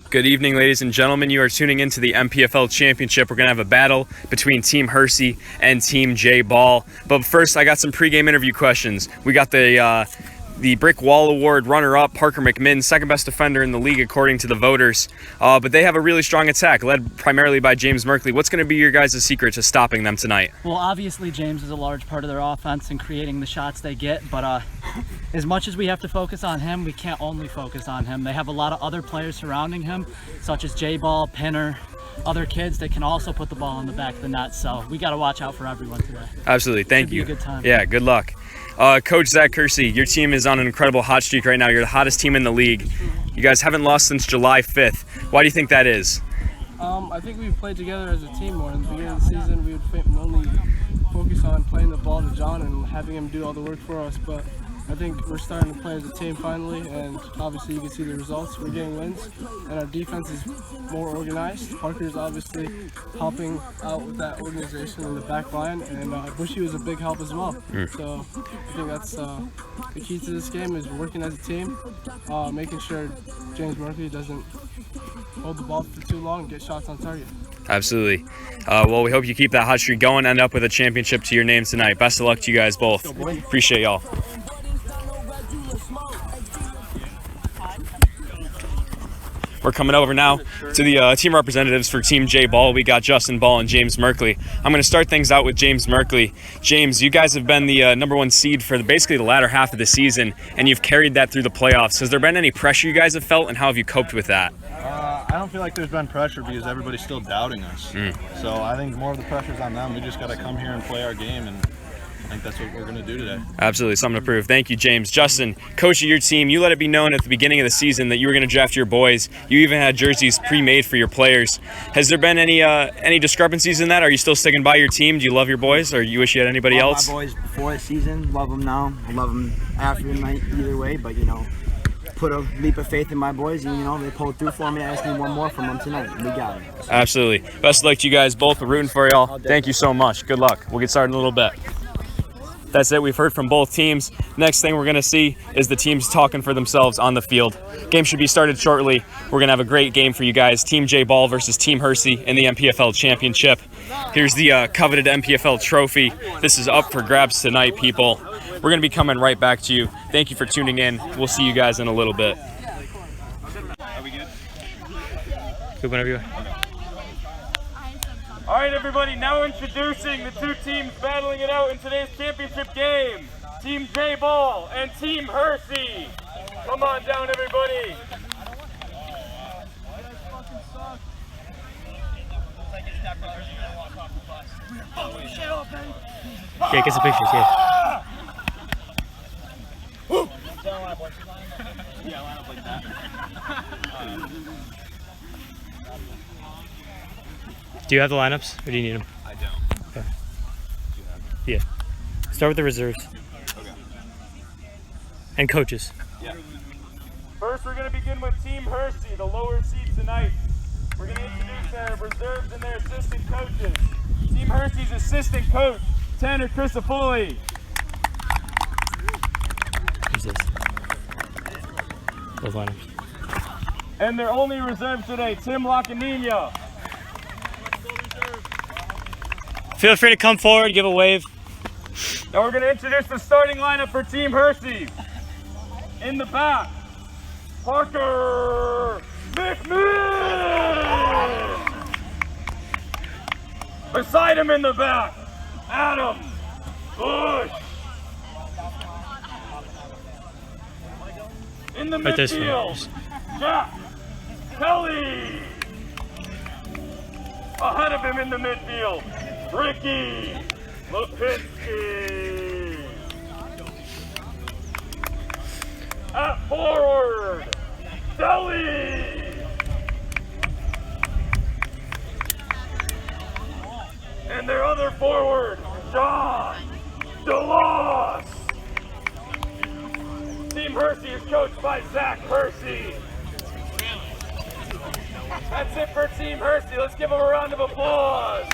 Good evening, ladies and gentlemen. You are tuning into the MPFL Championship. We're going to have a battle between Team Hirsi and Team JBall. But first, I got some pregame interview questions. We got the Brick Wall Award runner-up, Parker McMinn, second best defender in the league according to the voters. But they have a really strong attack, led primarily by James Merkley. What's going to be your guys' secret to stopping them tonight? Well, obviously James is a large part of their offense and creating the shots they get, but as much as we have to focus on him, we can't only focus on him. They have a lot of other players surrounding him, such as JBall, Pinner, other kids that can also put the ball in the back of the net, so we got to watch out for everyone today. Absolutely. Thank you. Should be a good time. Yeah, good luck. Coach Zach Hirsi, your team is on an incredible hot streak right now. You're the hottest team in the league. You guys haven't lost since July 5th. Why do you think that is? I think we've played together as a team more. In the beginning of the season, we would only focus on playing the ball to John and having him do all the work for us. But I think we're starting to play as a team finally, and obviously you can see the results. We're getting wins, and our defense is more organized. Parker's obviously helping out with that organization in the back line, and Bushy was a big help as well. So I think that's the key to this game is working as a team, making sure James Merkley doesn't hold the ball for too long and get shots on target. Absolutely. Well, we hope you keep that hot streak going, end up with a championship to your name tonight. Best of luck to you guys both. Appreciate y'all. We're coming over now to the team representatives for Team JBall. We got Justin Ball and James Merkley. I'm going to start things out with James Merkley. James, you guys have been the #1 seed for basically the latter half of the season, and you've carried that through the playoffs. Has there been any pressure you guys have felt, and how have you coped with that? I don't feel like there's been pressure because everybody's still doubting us. So I think more of the pressure's on them. We just got to come here and play our game, and I think that's what we're going to do today. Absolutely, something to prove. Thank you, James. Justin, coach of your team, you let it be known at the beginning of the season that you were going to draft your boys. You even had jerseys pre-made for your players. Has there been any discrepancies in that? Are you still sticking by your team? Do you love your boys, or you wish you had anybody else? My boys before the season, love them now. I love them after the night, either way. But put a leap of faith in my boys, and they pulled through for me. I just need one more from them tonight, and we got it. Absolutely. Best of luck to you guys both. We're rooting for y'all. Thank you so much. Good luck. We'll get started in a little bit. That's it. We've heard from both teams. Next thing we're going to see is the teams talking for themselves on the field. Game should be started shortly. We're going to have a great game for you guys. Team JBall versus Team Hirsi in the MPFL Championship. Here's the coveted MPFL trophy. This is up for grabs tonight, people. We're going to be coming right back to you. Thank you for tuning in. We'll see you guys in a little bit. Are we good? Good whenever you are. All right, everybody, now introducing the two teams battling it out in today's championship game. Team JBall and Team Hirsi. Come on down, everybody. Yeah, get some pictures, yeah. Yeah, line up like that. Do you have the lineups, or do you need them? I don't. Okay. Yeah. Start with the reserves. Okay. And coaches. Yeah. First, we're going to begin with Team Hirsi, the lower seed tonight. We're going to introduce their reserves and their assistant coaches. Team Hirsi's assistant coach, Tanner Crisafulli. Who's this? Those lineups. And their only reserve today, Tim Lacanina. Feel free to come forward, give a wave. Now we're going to introduce the starting lineup for Team Hirsi. In the back, Parker McMinn. Beside him in the back, Adam Bush. In the Right this way. midfield, Jack Kelly. Ahead of him in the midfield, Ricky Lipinski. At forward, Deli. And their other forward, John DeLoss. Team Hirsi is coached by Zach Hirsi. That's it for Team Hirsi. Let's give them a round of applause.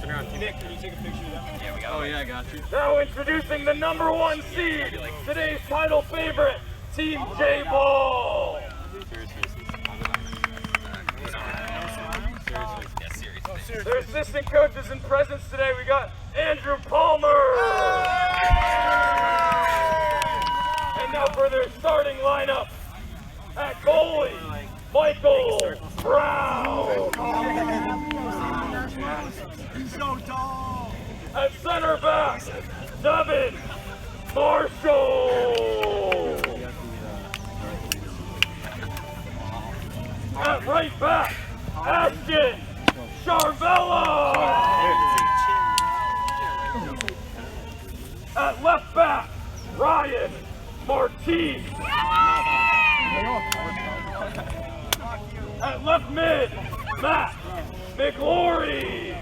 Turn around. Nick, can you take a picture of that? Yeah, we got it. Oh, yeah, I got you. Now introducing the #1 seed, today's title favorite, Team JBall. Their assistant coaches in presence today, we got Andrew Palmer. And now for their starting lineup, at goalie, Michael Brown. So tall. At center back, Devin Marshall. At right back, Ashton Charvella. At left back, Ryan Martine. At left mid, Matt McGlory.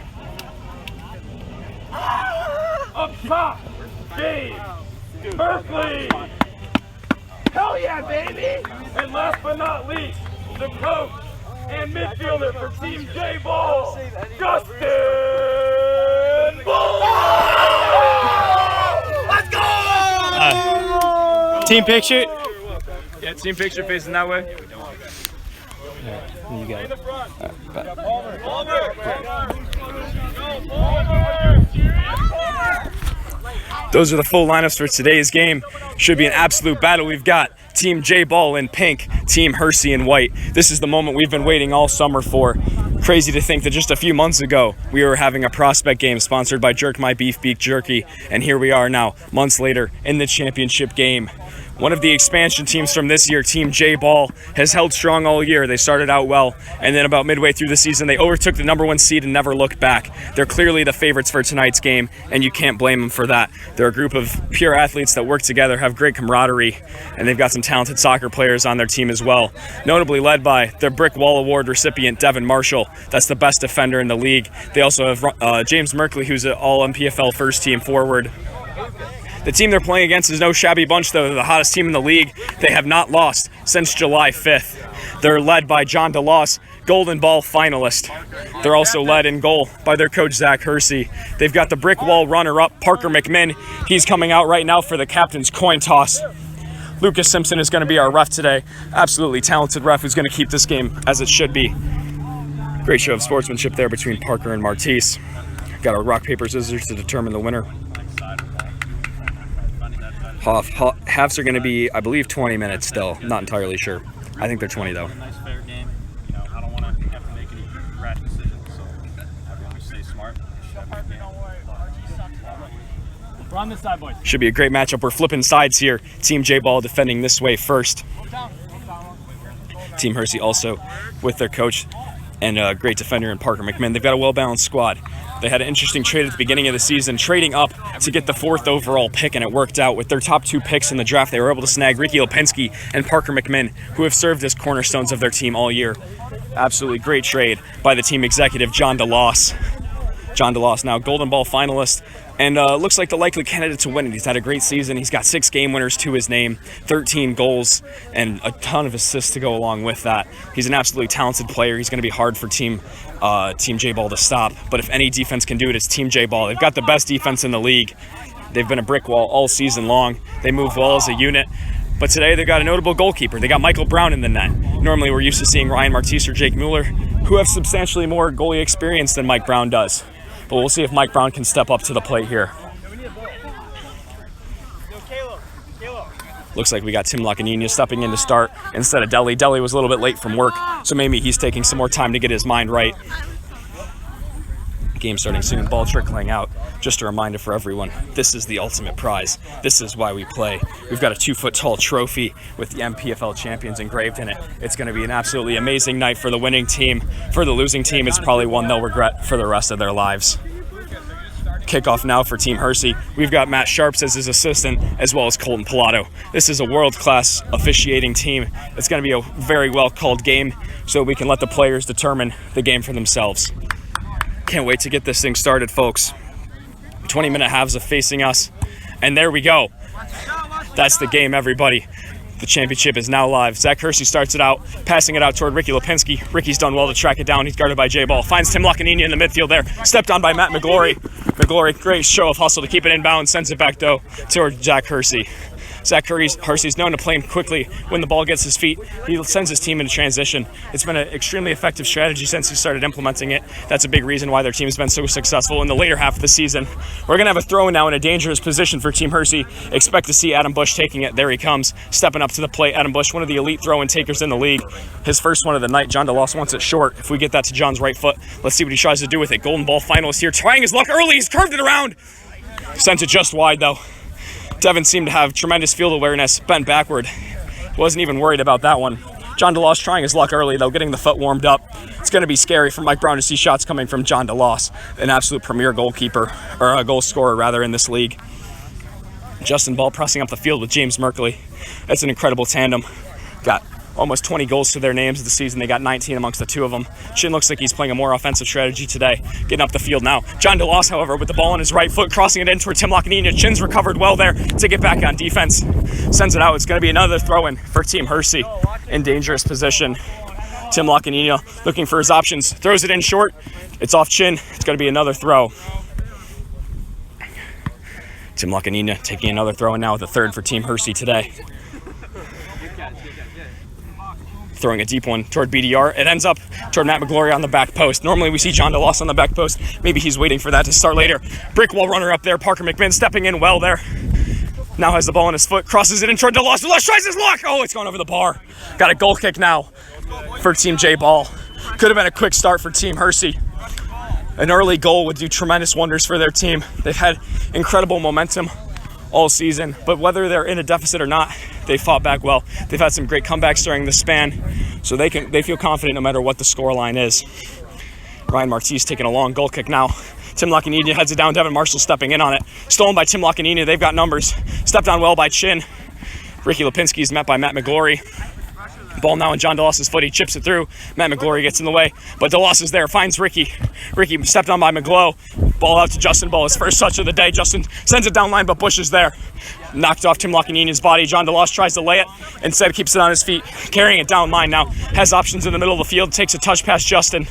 Up top, James Merkley. Hell yeah, baby! And last but not least, the coach and midfielder for Team JBall, Justin Bull! Let's go! Team picture. Yeah, team picture facing that way. You got it. Those are the full lineups for today's game. Should be an absolute battle. We've got Team JBall in pink, Team Hirsi in white. This is the moment we've been waiting all summer for. Crazy to think that just a few months ago, we were having a prospect game sponsored by Jerk My Beef Beak Jerky, and here we are now, months later, in the championship game. One of the expansion teams from this year, Team JBall, has held strong all year. They started out well, and then about midway through the season, they overtook the #1 seed and never looked back. They're clearly the favorites for tonight's game, and you can't blame them for that. They're a group of pure athletes that work together, have great camaraderie, and they've got some talented soccer players on their team as well. Notably led by their Brick Wall Award recipient, Devin Marshall. That's the best defender in the league. They also have James Merkley, who's an all-MPFL first-team forward. The team they're playing against is no shabby bunch, though. They're the hottest team in the league. They have not lost since July 5th. They're led by John DeLoss, Golden Ball finalist. They're also led in goal by their coach, Zach Hirsi. They've got the Brick Wall runner-up, Parker McMinn. He's coming out right now for the captain's coin toss. Lucas Simpson is going to be our ref today. Absolutely talented ref who's going to keep this game as it should be. Great show of sportsmanship there between Parker and Martise. Got a rock, paper, scissors to determine the winner. Halves are going to be, I believe, 20 minutes still. Not entirely sure. I think they're 20 though. Nice fair game. You know, I don't want to have to make any rash decisions, so everyone just stay smart. We're on this side, boys. Should be a great matchup. We're flipping sides here. Team JBall defending this way first. Team Hirsi also with their coach and a great defender in Parker McMinn. They've got a well-balanced squad. They had an interesting trade at the beginning of the season, trading up to get the 4th overall pick, and it worked out. With their top 2 picks in the draft, they were able to snag Ricky Lipinski and Parker McMinn, who have served as cornerstones of their team all year. Absolutely great trade by the team executive, John DeLoss. John DeLoss now Golden Ball finalist, and looks like the likely candidate to win it. He's had a great season. He's got 6 game winners to his name, 13 goals, and a ton of assists to go along with that. He's an absolutely talented player. He's going to be hard for Team JBall to stop, but if any defense can do it, it's Team JBall. They've got the best defense in the league. They've been a brick wall all season long. They move well as a unit. But today they've got a notable goalkeeper. They got Michael Brown in the net. Normally we're used to seeing Ryan Martise or Jake Mueller, who have substantially more goalie experience than Mike Brown does. But we'll see if Mike Brown can step up to the plate here. Looks like we got Tim Lacanina stepping in to start instead of Deli. Deli was a little bit late from work, so maybe he's taking some more time to get his mind right. Game starting soon, ball trickling out. Just a reminder for everyone, this is the ultimate prize. This is why we play. We've got a 2-foot-tall trophy with the MPFL Champions engraved in it. It's going to be an absolutely amazing night for the winning team. For the losing team, it's probably one they'll regret for the rest of their lives. Kickoff now for Team Hirsi. We've got Matt Sharps as his assistant, as well as Colton Pilato. This is a world-class officiating team. It's going to be a very well-called game, so we can let the players determine the game for themselves. Can't wait to get this thing started, folks. 20-minute halves of facing us, and there we go. That's the game, everybody. The championship is now live. Zach Hirsi starts it out, passing it out toward Ricky Lipinski. Ricky's done well to track it down. He's guarded by JBall. Finds Tim Lacaninia in the midfield there. Stepped on by Matt McGlory. McGlory, great show of hustle to keep it inbound. Sends it back, though, toward Zach Hirsi. Zach Hirsi is known to play him quickly when the ball gets his feet. He sends his team into transition. It's been an extremely effective strategy since he started implementing it. That's a big reason why their team has been so successful in the later half of the season. We're going to have a throw now in a dangerous position for Team Hirsi. Expect to see Adam Bush taking it. There he comes, stepping up to the plate. Adam Bush, one of the elite throw-in takers in the league. His first one of the night. John DeLoss wants it short. If we get that to John's right foot, let's see what he tries to do with it. Golden Ball finalist here, trying his luck early. He's curved it around. Sent it just wide, though. Devin seemed to have tremendous field awareness, bent backward. Wasn't even worried about that one. John DeLoss trying his luck early, though, getting the foot warmed up. It's going to be scary for Mike Brown to see shots coming from John DeLoss, an absolute premier goalkeeper, or a goal scorer, rather, in this league. Justin Ball pressing up the field with James Merkley. That's an incredible tandem. Got almost 20 goals to their names this season. They got 19 amongst the two of them. Chin looks like he's playing a more offensive strategy today. Getting up the field now. John DeLoss, however, with the ball on his right foot, crossing it in toward Tim Lacaninia. Chin's recovered well there to get back on defense. Sends it out. It's going to be another throw-in for Team Hirsi in dangerous position. Tim Lacaninia looking for his options. Throws it in short. It's off Chin. It's going to be another throw. Tim Lacaninia taking another throw-in now with a third for Team Hirsi today. Throwing a deep one toward BDR. It ends up toward Matt McGlory on the back post. Normally we see John DeLoss on the back post. Maybe he's waiting for that to start later. Brick wall runner up there. Parker McMinn stepping in well there. Now has the ball on his foot. Crosses it in toward DeLoss. DeLoss tries his luck. Oh, it's gone over the bar. Got a goal kick now for Team JBall. Could have been a quick start for Team Hirsi. An early goal would do tremendous wonders for their team. They've had incredible momentum all season, but whether they're in a deficit or not, they fought back well. They've had some great comebacks during the span, so they feel confident no matter what the scoreline is. Ryan Martise taking a long goal kick now. Tim Lacaninia heads it down. Devin Marshall stepping in on it. Stolen by Tim Lacaninia. They've got numbers. Stepped on well by Chin. Ricky Lipinski is met by Matt McGlory. Ball now in John DeLoss's foot. He chips it through. Matt McGlory gets in the way, but DeLoss is there. Finds Ricky. Ricky stepped on by McGlow. Ball out to Justin Ball. His first touch of the day. Justin sends it down line, but Bush is there. Knocked off Tim Lacaniania's body. John DeLoss tries to lay it. Instead, keeps it on his feet. Carrying it down line now. Has options in the middle of the field. Takes a touch past Justin.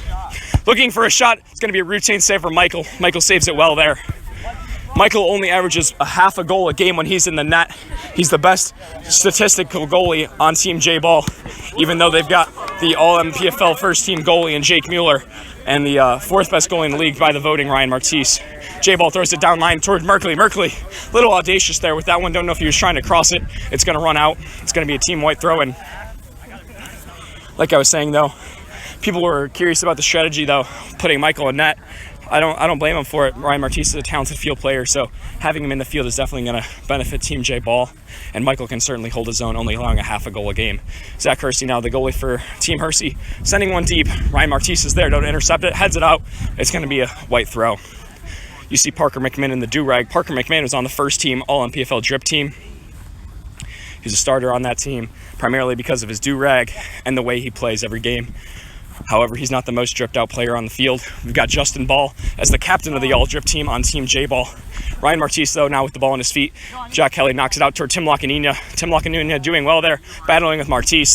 Looking for a shot. It's going to be a routine save for Michael. Michael saves it well there. Michael only averages a half a goal a game when he's in the net. He's the best statistical goalie on Team JBall, even though they've got the all-MPFL first-team goalie in Jake Mueller and the fourth best goalie in the league by the voting Ryan Martise. JBall throws it down line toward Merkley. Merkley, a little audacious there with that one. Don't know if he was trying to cross it. It's going to run out. It's going to be a team white throw-in. Like I was saying, though, people were curious about the strategy, though, putting Michael in net. I don't blame him for it. Ryan Martise is a talented field player, so having him in the field is definitely going to benefit Team JBall, and Michael can certainly hold his own, only allowing a half a goal a game. Zach Hirsi now the goalie for Team Hirsi, sending one deep. Ryan Martise is there, don't intercept it, heads it out. It's going to be a white throw. You see Parker McMinn in the do-rag. Parker McMinn was on the first team all-MPFL drip team. He's a starter on that team, primarily because of his do-rag and the way he plays every game. However, he's not the most dripped out player on the field. We've got Justin Ball as the captain of the all-drip team on Team JBall. Ryan Martise, though, now with the ball on his feet. Jack Kelly knocks it out toward Tim Lacaninia. Tim Lacaninia doing well there, battling with Martise.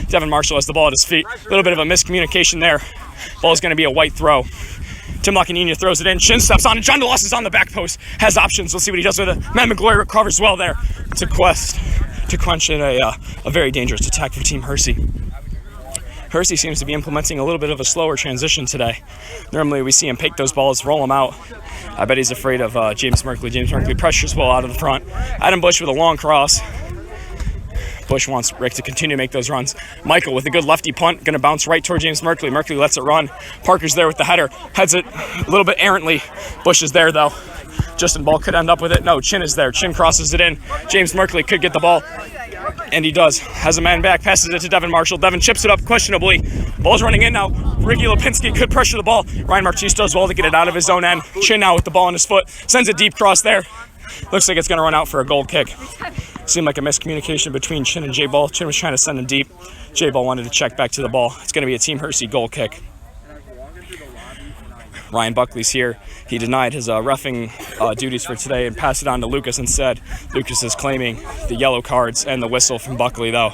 Devin Marshall has the ball at his feet. A little bit of a miscommunication there. Ball is going to be a white throw. Tim Lacaninia throws it in. Chin steps on it. John DeLoss is on the back post. Has options. We'll see what he does with it. Matt McGlory recovers well there to quench a very dangerous attack for Team Hirsi. Hirsi seems to be implementing a little bit of a slower transition today. Normally we see him pick those balls, roll them out. I bet he's afraid of James Merkley. James Merkley pressures well out of the front. Adam Bush with a long cross. Bush wants Rick to continue to make those runs. Michael with a good lefty punt, going to bounce right toward James Merkley. Merkley lets it run. Parker's there with the header, heads it a little bit errantly. Bush is there though. Justin Ball could end up with it. No, Chin is there. Chin crosses it in. James Merkley could get the ball. And he does. Has a man back, passes it to Devin Marshall. Devin chips it up questionably. Ball's running in now. Ricky Lipinski could pressure the ball. Ryan Martise does well to get it out of his own end. Chin now with the ball on his foot. Sends a deep cross there. Looks like it's going to run out for a goal kick. Seemed like a miscommunication between Chin and JBall. Chin was trying to send him deep. JBall wanted to check back to the ball. It's going to be a Team Hirsi goal kick. Ryan Buckley's here. He denied his reffing duties for today and passed it on to Lucas instead. Lucas is claiming the yellow cards and the whistle from Buckley, though.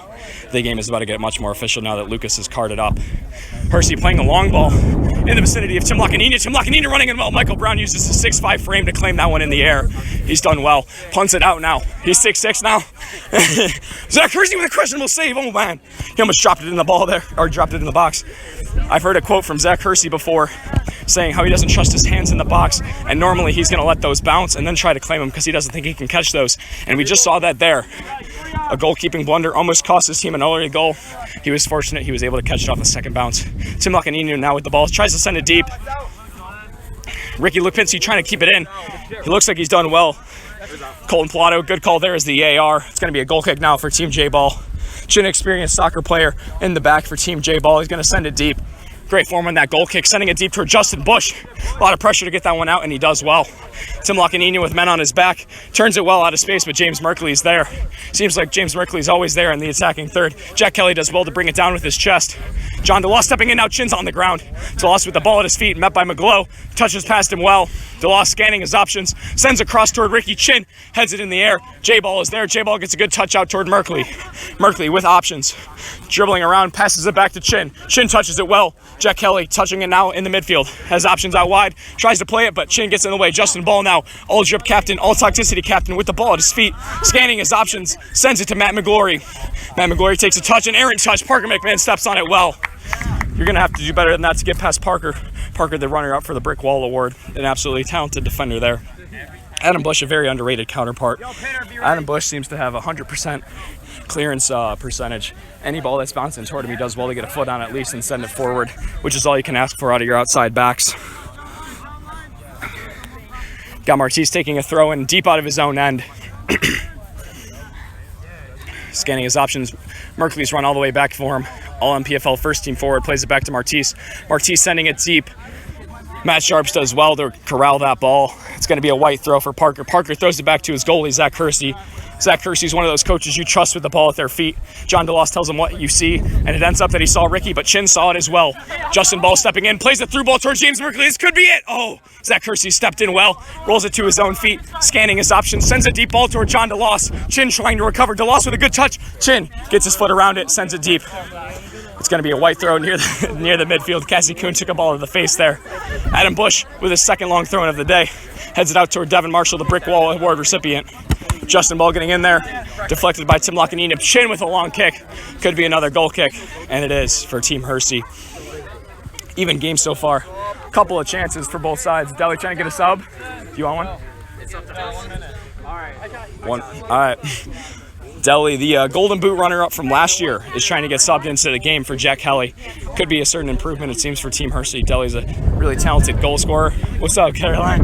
The game is about to get much more official now that Lucas is carded up. Hirsi playing a long ball in the vicinity of Tim Lacaninia. Tim Lacaninia running in well. Michael Brown uses his 6'5" frame to claim that one in the air. He's done well. Punts it out now. He's 6'6" now. Zach Hirsi with a questionable save. Oh, man. He almost dropped it in the ball there, or dropped it in the box. I've heard a quote from Zach Hirsi before saying how he doesn't trust his hands in the box, and normally he's going to let those bounce and then try to claim them because he doesn't think he can catch those. And we just saw that there. A goalkeeping blunder almost cost his team an early goal. He was fortunate he was able to catch it off the second bounce. Tim Lacaninia now with the ball, tries to send it deep. Ricky Lipinski trying to keep it in. He looks like he's done well. Colton Pilato, good call there is the AR. It's going to be a goal kick now for Team JBall. Chin experienced soccer player in the back for Team JBall. He's going to send it deep. Great form on that goal kick, sending it deep toward Justin Bush. A lot of pressure to get that one out, and he does well. Tim Lacaninia with men on his back, turns it well out of space, but James Merkley's there. Seems like James Merkley's always there in the attacking third. Jack Kelly does well to bring it down with his chest. John DeLoss stepping in now, Chin's on the ground. DeLoss with the ball at his feet, met by McGlow, touches past him well. DeLoss scanning his options, sends across toward Ricky. Chin heads it in the air. JBall is there. JBall gets a good touch out toward Merkley. Merkley with options, dribbling around, passes it back to Chin. Chin touches it well. Jack Kelly touching it now in the midfield. Has options out wide. Tries to play it, but Chin gets in the way. Justin Ball now, all drip captain, all toxicity captain with the ball at his feet. Scanning his options, sends it to Matt McGlory. Matt McGlory takes a touch, an errant touch. Parker McMahon steps on it well. You're going to have to do better than that to get past Parker. Parker, the runner-up for the Brick Wall Award. An absolutely talented defender there. Adam Bush, a very underrated counterpart. Adam Bush seems to have 100% clearance percentage. Any ball that's bouncing toward him, he does well to get a foot on at least and send it forward, which is all you can ask for out of your outside backs. Got Martise taking a throw in deep out of his own end. Scanning his options. Merkley's run all the way back for him. All MPFL first team forward, plays it back to Martise. Martise sending it deep. Matt Sharps does well to corral that ball. It's going to be a white throw for Parker. Parker throws it back to his goalie, Zach Hirsi. Zach Hirsi is one of those coaches you trust with the ball at their feet. John DeLoss tells him what you see, and it ends up that he saw Ricky, but Chin saw it as well. Justin Ball stepping in, plays a through ball towards James Merkley. This could be it. Oh, Zach Hirsi stepped in well, rolls it to his own feet, scanning his options, sends a deep ball toward John DeLoss. Chin trying to recover. DeLoss with a good touch. Chin gets his foot around it, sends it deep. It's going to be a white throw near the midfield. Cassie Kuhn took a ball to the face there. Adam Bush with his second long throw in of the day. Heads it out toward Devin Marshall, the Brick Wall Award recipient. Justin Ball getting in there. Deflected by Tim Lacaninia. Chin with a long kick. Could be another goal kick. And it is for Team Hirsi. Even game so far. Couple of chances for both sides. Deli trying to get a sub. Do you want one? It's up to 1 minute. All right. All right. Deli, the Golden Boot runner-up from last year, is trying to get subbed into the game for Jack Kelly. Could be a certain improvement, it seems, for Team Hirsi. Deli's a really talented goal scorer. What's up, Caroline?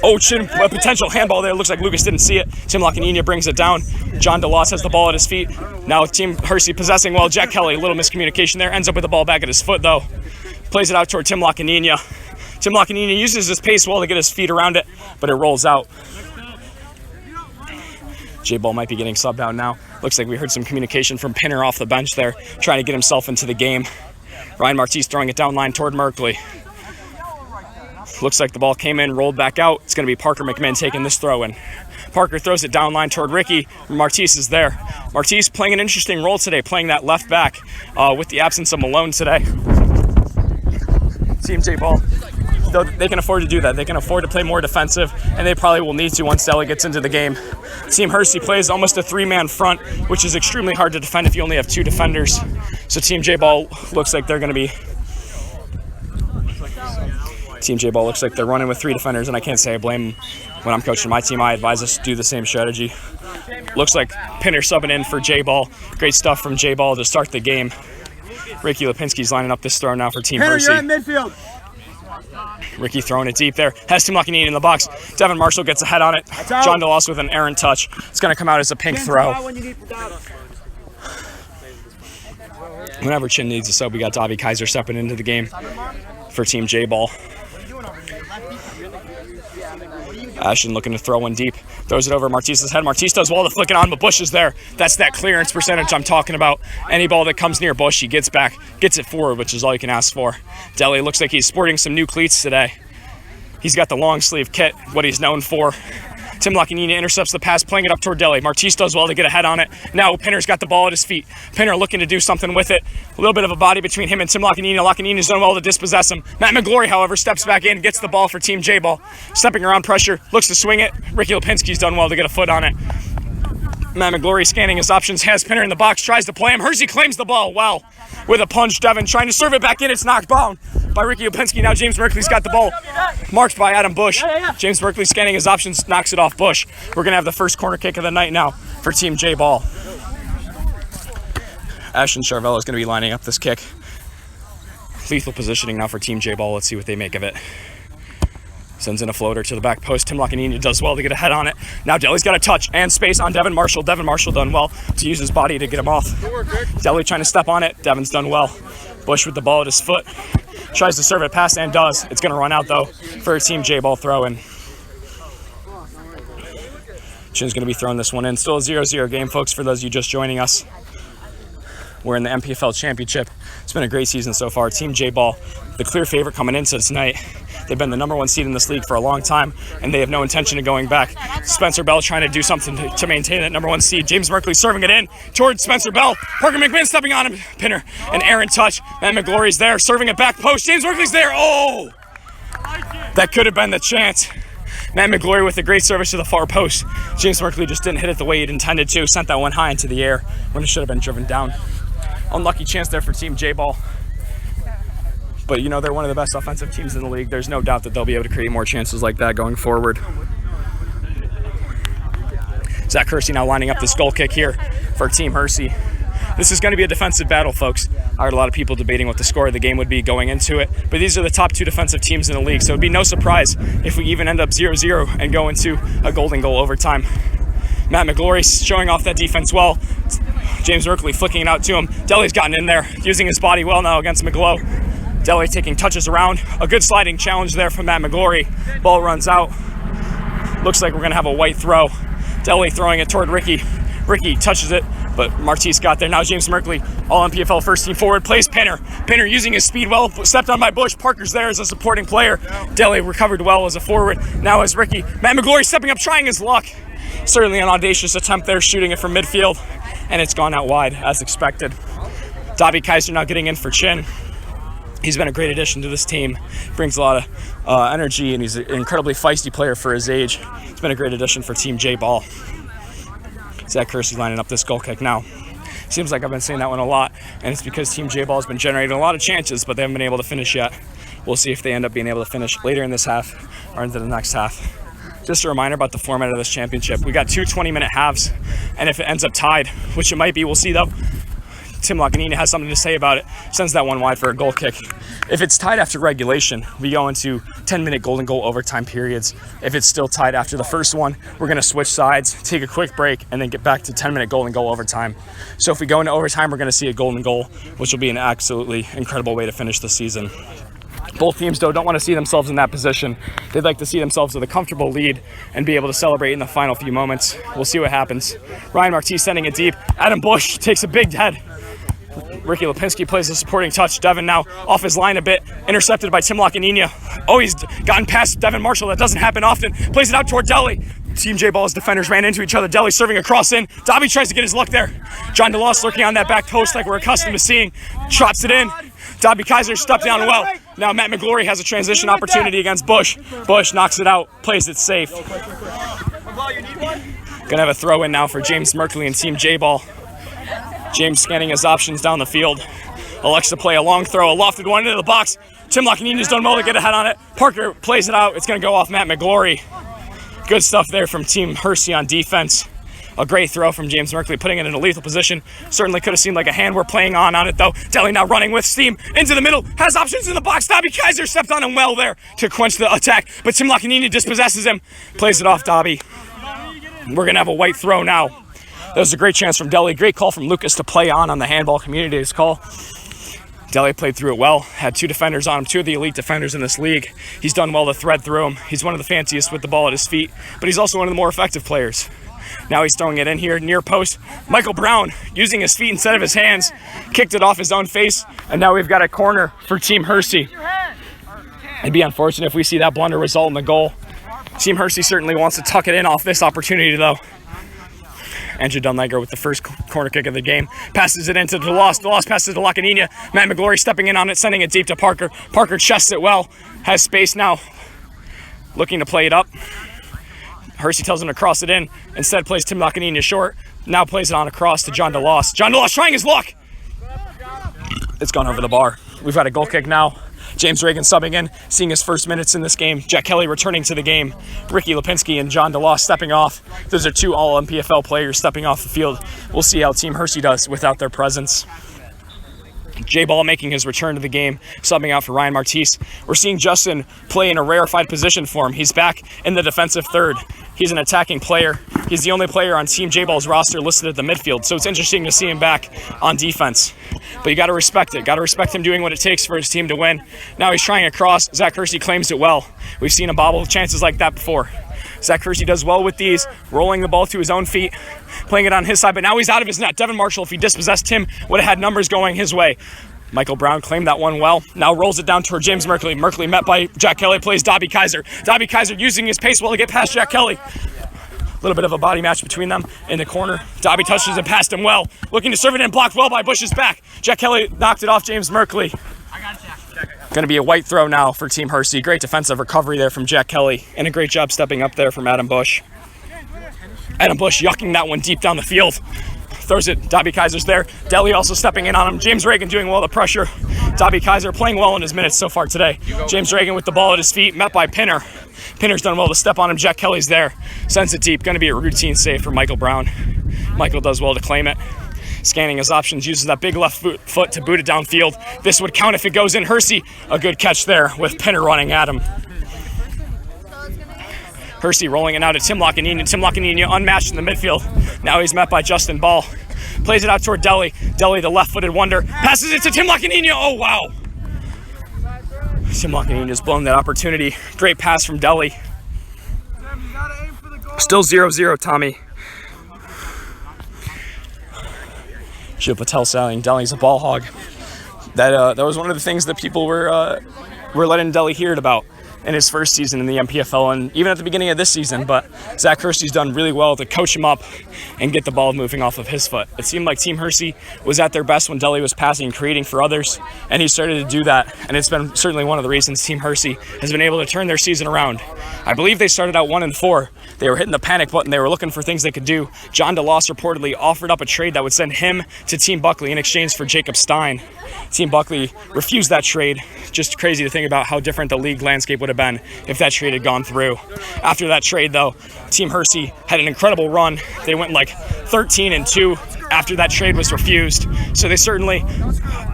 Oh, Chin, a potential handball there. Looks like Lucas didn't see it. Tim Lacaninia brings it down. John DeLoss has the ball at his feet. Now Team Hirsi possessing well. Jack Kelly, a little miscommunication there. Ends up with the ball back at his foot, though. Plays it out toward Tim Lacaninia. Tim Lacaninia uses his pace well to get his feet around it, but it rolls out. JBall might be getting subbed out now. Looks like we heard some communication from Pinner off the bench there, trying to get himself into the game. Ryan Martise throwing it down line toward Merkley. Looks like the ball came in, rolled back out. It's going to be Parker McMahon taking this throw in. Parker throws it down line toward Ricky. Martise is there. Martise playing an interesting role today, playing that left back with the absence of Malone today. Team JBall, though, they can afford to do that. They can afford to play more defensive, and they probably will need to once Deli gets into the game. Team Hirsi plays almost a three-man front, which is extremely hard to defend if you only have two defenders. So Team JBall looks like they're going to be... Team JBall looks like they're running with three defenders, and I can't say I blame them. When I'm coaching my team, I advise us to do the same strategy. Looks like Pinner subbing in for JBall. Great stuff from JBall to start the game. Ricky Lipinski's lining up this throw now for Team Hirsi. You're in midfield. Ricky throwing it deep there. Has Tim Lacaninia in the box. Devin Marshall gets a head on it. John DeLoss with an errant touch. It's going to come out as a pink throw. Whenever Chin needs a sub, we got Davi Kaiser stepping into the game for Team JBall. Ashton looking to throw one deep. Throws it over Martise's head. Martise does well to flick it on, but Bush is there. That's that clearance percentage I'm talking about. Any ball that comes near Bush, he gets back, gets it forward, which is all you can ask for. Deli looks like he's sporting some new cleats today. He's got the long sleeve kit, what he's known for. Tim Laccanini intercepts the pass, playing it up toward Deli. Martise does well to get ahead on it. Now Pinner's got the ball at his feet. Pinner looking to do something with it. A little bit of a body between him and Tim Laccanini. Laccanini's done well to dispossess him. Matt McGlory, however, steps back in, gets the ball for Team JBall. Stepping around pressure, looks to swing it. Ricky Lipinski's done well to get a foot on it. Matt McGlory scanning his options, has Pinner in the box, tries to play him. Hirsi claims the ball well with a punch. Devin trying to serve it back in. It's knocked down by Ricky Lipinski. Now James Merkley's got the ball marked by Adam Bush. James Merkley scanning his options, knocks it off Bush. We're going to have the first corner kick of the night now for Team JBall. Ashton Charvello is going to be lining up this kick. Lethal positioning now for Team JBall. Let's see what they make of it. Sends in a floater to the back post. Tim Laccanini does well to get ahead on it. Now Deli's got a touch and space on Devin Marshall. Devin Marshall done well to use his body to get him off. Deli trying to step on it. Devin's done well. Bush with the ball at his foot. Tries to serve it past and does. It's going to run out, though, for a Team JBall throw-in. Chin's going to be throwing this one in. Still a 0-0 game, folks, for those of you just joining us. We're in the MPFL Championship. It's been a great season so far. Team JBall, the clear favorite coming into tonight. They've been the #1 seed in this league for a long time, and they have no intention of going back. Spencer Bell trying to do something to maintain that #1 seed. James Merkley serving it in towards Spencer Bell. Parker McMahon stepping on him. Pinner and Aaron touch. Matt McGlory's there, serving it back post. James Merkley's there. Oh! That could have been the chance. Matt McGlory with a great service to the far post. James Merkley just didn't hit it the way he'd intended to. Sent that one high into the air when it should have been driven down. Unlucky chance there for Team JBall. But, you know, they're one of the best offensive teams in the league. There's no doubt that they'll be able to create more chances like that going forward. Zach Hirsi now lining up this goal kick here for Team Hirsi. This is going to be a defensive battle, folks. I heard a lot of people debating what the score of the game would be going into it. But these are the top 2 defensive teams in the league. So it'd be no surprise if we even end up 0-0 and go into a golden goal overtime. Matt McGlory showing off that defense well. James Merkley flicking it out to him. Deli's gotten in there, using his body well now against McGlow. Deli taking touches around. A good sliding challenge there from Matt McGlory. Ball runs out. Looks like we're going to have a white throw. Deli throwing it toward Ricky. Ricky touches it, but Martise got there. Now James Merkley, all MPFL first team forward, plays Pinner. Pinner using his speed well, stepped on by Bush. Parker's there as a supporting player. Deli recovered well as a forward. Now as Ricky. Matt McGlory stepping up, trying his luck. Certainly an audacious attempt there, shooting it from midfield, and it's gone out wide as expected. Dobby Kaiser now getting in for Chin. He's been a great addition to this team. Brings a lot of energy, and he's an incredibly feisty player for his age. It's been a great addition for Team JBall. Zach Hirsi lining up this goal kick now. Seems like I've been saying that one a lot, and it's because Team JBall has been generating a lot of chances, but they haven't been able to finish yet. We'll see if they end up being able to finish later in this half or into the next half. Just a reminder about the format of this championship. We got 2 20-minute halves, and if it ends up tied, which it might be, we'll see though. Tim Laccanini has something to say about it. Sends that one wide for a goal kick. If it's tied after regulation, we go into 10-minute golden goal overtime periods. If it's still tied after the first one, we're going to switch sides, take a quick break, and then get back to 10-minute golden goal overtime. So if we go into overtime, we're going to see a golden goal, which will be an absolutely incredible way to finish the season. Both teams, though, don't want to see themselves in that position. They'd like to see themselves with a comfortable lead and be able to celebrate in the final few moments. We'll see what happens. Ryan Martise sending it deep. Adam Bush takes a big head. Ricky Lipinski plays a supporting touch. Devin now off his line a bit. Intercepted by Tim Laccanini. Oh, he's gotten past Devin Marshall. That doesn't happen often. Plays it out toward Deli. Team JBall's defenders ran into each other. Deli serving a cross in. Dobby tries to get his luck there. John DeLoss lurking on that back post like we're accustomed to seeing. Chops it in. Dobby Kaiser stepped down well. Now Matt McGlory has a transition opportunity against Bush. Bush knocks it out. Plays it safe. Gonna have a throw in now for James Merkley and Team JBall. James scanning his options down the field. Elects to play a long throw, a lofted one into the box. Tim Laccanini's done well to get ahead on it. Parker plays it out. It's going to go off Matt McGlory. Good stuff there from Team Hirsi on defense. A great throw from James Merkley, putting it in a lethal position. Certainly could have seemed like a hand we're playing on it, though. Deli now running with steam into the middle. Has options in the box. Dobby Kaiser stepped on him well there to quench the attack. But Tim Laccanini dispossesses him. Plays it off Dobby. We're going to have a white throw now. That was a great chance from Deli. Great call from Lucas to play on the handball community's call. Deli played through it well, had 2 defenders on him, 2 of the elite defenders in this league. He's done well to thread through him. He's one of the fanciest with the ball at his feet, but he's also one of the more effective players. Now he's throwing it in here near post. Michael Brown, using his feet instead of his hands, kicked it off his own face, and now we've got a corner for Team Hirsi. It'd be unfortunate if we see that blunder result in the goal. Team Hirsi certainly wants to tuck it in off this opportunity, though. Andrew Dunleger with the first corner kick of the game. Passes it into DeLoss. DeLoss passes to Lacaninia. Matt McGlory stepping in on it, sending it deep to Parker. Parker chests it well. Has space now. Looking to play it up. Hirsi tells him to cross it in. Instead plays Tim Lacaninia short. Now plays it on across to John DeLoss. John DeLoss trying his luck. It's gone over the bar. We've got a goal kick now. James Reagan subbing in, seeing his first minutes in this game. Jack Kelly returning to the game. Ricky Lipinski and John DeLoss stepping off. Those are 2 all MPFL players stepping off the field. We'll see how Team Hirsi does without their presence. JBall making his return to the game, subbing out for Ryan Martise. We're seeing Justin play in a rarefied position for him. He's back in the defensive third. He's an attacking player. He's the only player on Team JBall's roster listed at the midfield, so it's interesting to see him back on defense. But you got to respect it. Got to respect him doing what it takes for his team to win. Now he's trying across. Zach Hirsi claims it well. We've seen him bobble chances like that before. Zach Hirsi does well with these, rolling the ball to his own feet, playing it on his side, but now he's out of his net. Devin Marshall, if he dispossessed him, would have had numbers going his way. Michael Brown claimed that one well. Now rolls it down toward James Merkley. Merkley met by Jack Kelly, plays Dobby Kaiser. Dobby Kaiser using his pace well to get past Jack Kelly. A little bit of a body match between them in the corner. Dobby touches and passed him well. Looking to serve it in, blocked well by Bush's back. Jack Kelly knocked it off James Merkley. Going to be a white throw now for Team Hirsi. Great defensive recovery there from Jack Kelly, and a great job stepping up there from Adam Bush. Adam Bush yucking that one deep down the field. Throws it, Dobby Kaiser's there. Deli also stepping in on him. James Reagan doing well the pressure. Dobby Kaiser playing well in his minutes so far today. James Reagan with the ball at his feet, met by Pinner. Pinner's done well to step on him. Jack Kelly's there. Sends it deep. Going to be a routine save for Michael Brown. Michael does well to claim it. Scanning his options, uses that big left foot to boot it downfield. This would count if it goes in. Hirsi, a good catch there with Pinner running at him. Hirsi rolling it now to Tim Lacaninia. Tim Lacaninia unmatched in the midfield. Now he's met by Justin Ball. Plays it out toward Deli. Deli, the left-footed wonder. Passes it to Tim Lacaninia. Oh, wow. Tim Lacaniania's blown that opportunity. Great pass from Deli. Still 0-0, Tommy. Joe Patel saying Deli's a ball hog. That was one of the things that people were letting Deli hear about in his first season in the MPFL, and even at the beginning of this season. But Zach Hirsi's done really well to coach him up and get the ball moving off of his foot. It seemed like Team Hirsi was at their best when Deli was passing and creating for others, and he started to do that, and it's been certainly one of the reasons Team Hirsi has been able to turn their season around. I believe they started out 1-4. They were hitting the panic button. They were looking for things they could do. John DeLoss reportedly offered up a trade that would send him to Team Buckley in exchange for Jacob Stein. Team Buckley refused that trade. Just crazy to think about how different the league landscape would have been if that trade had gone through. After that trade, though, Team Hirsi had an incredible run. They went like 13-2 after that trade was refused. So they certainly,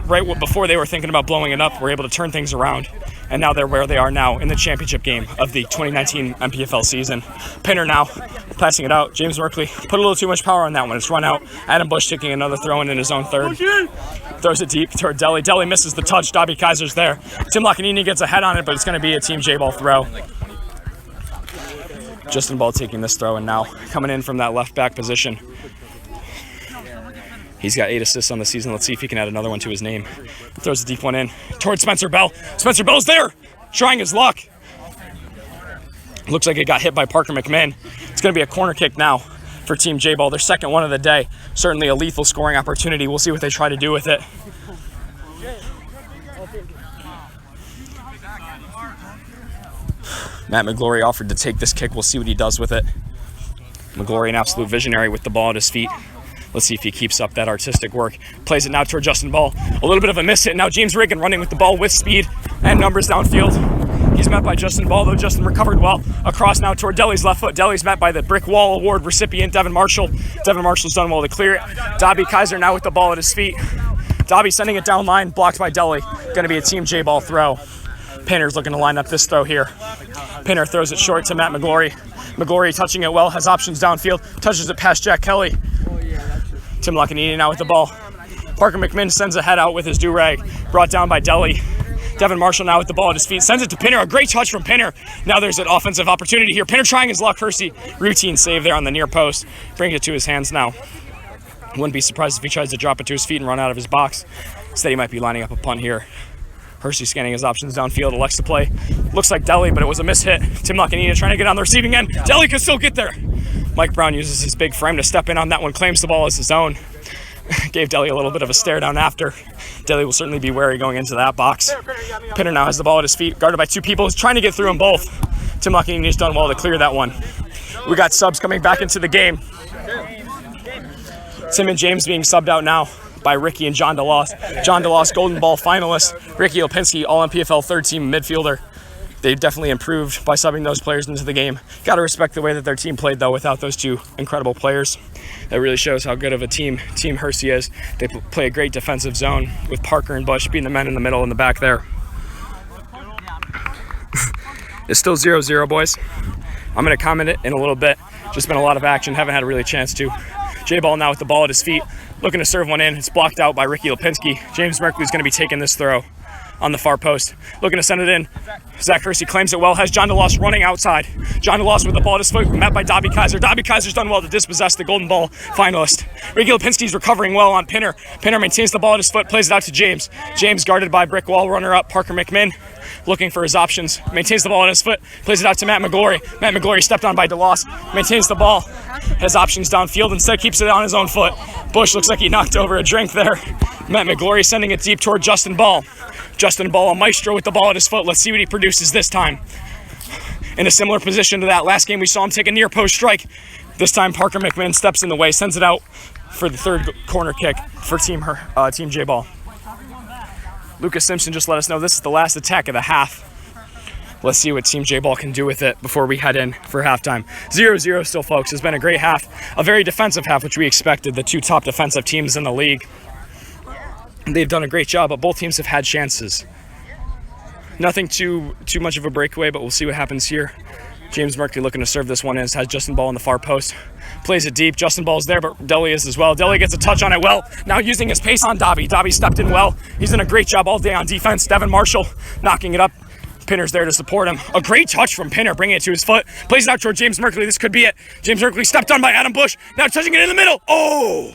right before they were thinking about blowing it up, were able to turn things around. And now they're where they are now in the championship game of the 2019 MPFL season. Pinner now passing it out. James Merkley put a little too much power on that one. It's run out. Adam Bush taking another throw in his own third. Throws it deep toward Deli. Deli misses the touch. Dobby Kaiser's there. Tim Lacaninia gets a head on it, but it's going to be a Team JBall throw. Justin Ball taking this throw, and now coming in from that left back position. He's got 8 assists on the season. Let's see if he can add another one to his name. Throws a deep one in towards Spencer Bell. Spencer Bell's there, trying his luck. Looks like it got hit by Parker McMahon. It's going to be a corner kick now for Team JBall. Their second one of the day. Certainly a lethal scoring opportunity. We'll see what they try to do with it. Matt McGlory offered to take this kick. We'll see what he does with it. McGlory, an absolute visionary with the ball at his feet. Let's see if he keeps up that artistic work. Plays it now toward Justin Ball. A little bit of a miss hit. Now James Reagan running with the ball with speed and numbers downfield. He's met by Justin Ball, though Justin recovered well. Across now toward Deli's left foot. Deli's met by the Brick Wall Award recipient, Devin Marshall. Devin Marshall's done well to clear it. Dobby Kaiser now with the ball at his feet. Dobby sending it down line, blocked by Deli. Going to be a Team JBall throw. Pinner's looking to line up this throw here. Pinner throws it short to Matt McGlory. McGlory touching it well, has options downfield, touches it past Jack Kelly. Tim Lacaninia now with the ball. Parker McMinn sends a head out with his do-rag, brought down by Deli. Devin Marshall now with the ball at his feet, sends it to Pinner. A great touch from Pinner. Now there's an offensive opportunity here. Pinner trying his luck. Hirsi, routine save there on the near post. Brings it to his hands now. Wouldn't be surprised if he tries to drop it to his feet and run out of his box. Instead, he might be lining up a punt here. Hirsi scanning his options downfield, elects to play. Looks like Deli, but it was a mishit. Tim Lacanina trying to get on the receiving end. Deli can still get there. Mike Brown uses his big frame to step in on that one, claims the ball as his own. Gave Deli a little bit of a stare down after. Deli will certainly be wary going into that box. Pinner now has the ball at his feet, guarded by two people. He's trying to get through them both. Tim Lacanini's done well to clear that one. We got subs coming back into the game. Tim and James being subbed out now by Ricky and John DeLoss. John DeLoss, Golden Ball finalist. Ricky Opinski, all-MPFL third-team midfielder. They definitely improved by subbing those players into the game. Got to respect the way that their team played, though, without those two incredible players. That really shows how good of a team Team Hirsi is. They play a great defensive zone with Parker and Bush being the men in the middle and the back there. It's still 0-0, boys. I'm going to comment it in a little bit. Just been a lot of action. Haven't had a really chance to. JBall now with the ball at his feet. Looking to serve one in. It's blocked out by Ricky Lipinski. James Merkley's going to be taking this throw on the far post. Looking to send it in. Zach Hirsi claims it well. Has John DeLoss running outside. John DeLoss with the ball at his foot, met by Dobby Kaiser. Dobby Kaiser's done well to dispossess the Golden Ball finalist. Ricky Lipinski's recovering well on Pinner. Pinner maintains the ball at his foot, plays it out to James. James guarded by brick wall runner-up Parker McMinn. Looking for his options. Maintains the ball at his foot, plays it out to Matt McGlory. Matt McGlory stepped on by DeLoss. Maintains the ball. Has options downfield. Instead keeps it on his own foot. Bush looks like he knocked over a drink there. Matt McGlory sending it deep toward Justin Ball. Justin Ball, a maestro with the ball at his foot. Let's see what he produces this time. In a similar position to that last game, we saw him take a near post strike. This time, Parker McMinn steps in the way, sends it out for the third corner kick for Team JBall. Lucas Simpson just let us know this is the last attack of the half. Let's see what Team JBall can do with it before we head in for halftime. 0-0 still, folks. It's been a great half. A very defensive half, which we expected. The two top defensive teams in the league. They've done a great job, but both teams have had chances. Nothing too much of a breakaway, but we'll see what happens here. James Merkley looking to serve this one in. Has Justin Ball on the far post. Plays it deep. Justin Ball's there, but Deli is as well. Deli gets a touch on it well. Now using his pace on Dobby. Dobby stepped in well. He's done a great job all day on defense. Devin Marshall knocking it up. Pinner's there to support him. A great touch from Pinner, bringing it to his foot. Plays it out toward James Merkley. This could be it. James Merkley stepped on by Adam Bush. Now touching it in the middle. Oh!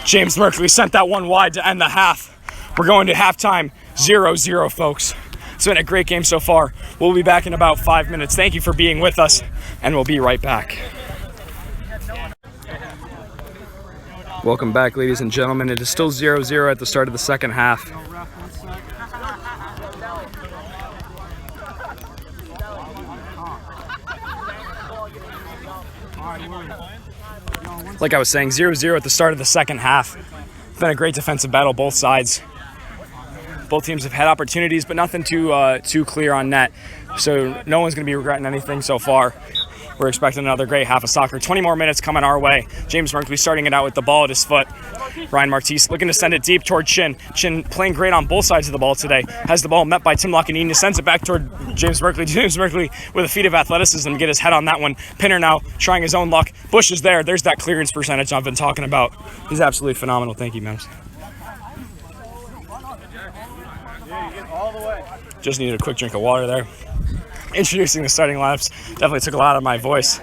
James Merkley sent that one wide to end the half. We're going to halftime 0-0, folks. It's been a great game so far. We'll be back in about 5 minutes. Thank you for being with us, and we'll be right back. Welcome back, ladies and gentlemen. It is still 0-0 at the start of the second half. Like I was saying, 0-0 at the start of the second half. It's been a great defensive battle, both sides. Both teams have had opportunities, but nothing too clear on net. So no one's going to be regretting anything so far. We're expecting another great half of soccer. 20 more minutes coming our way. James Merkley starting it out with the ball at his foot. Ryan Martise looking to send it deep toward Chin. Chin playing great on both sides of the ball today. Has the ball met by Tim Lacanini. Sends it back toward James Merkley. James Merkley with a feat of athleticism to get his head on that one. Pinner now trying his own luck. Bush is there. There's that clearance percentage I've been talking about. He's absolutely phenomenal. Thank you, Mems. Just needed a quick drink of water there. Introducing the starting lineups definitely took a lot of my voice.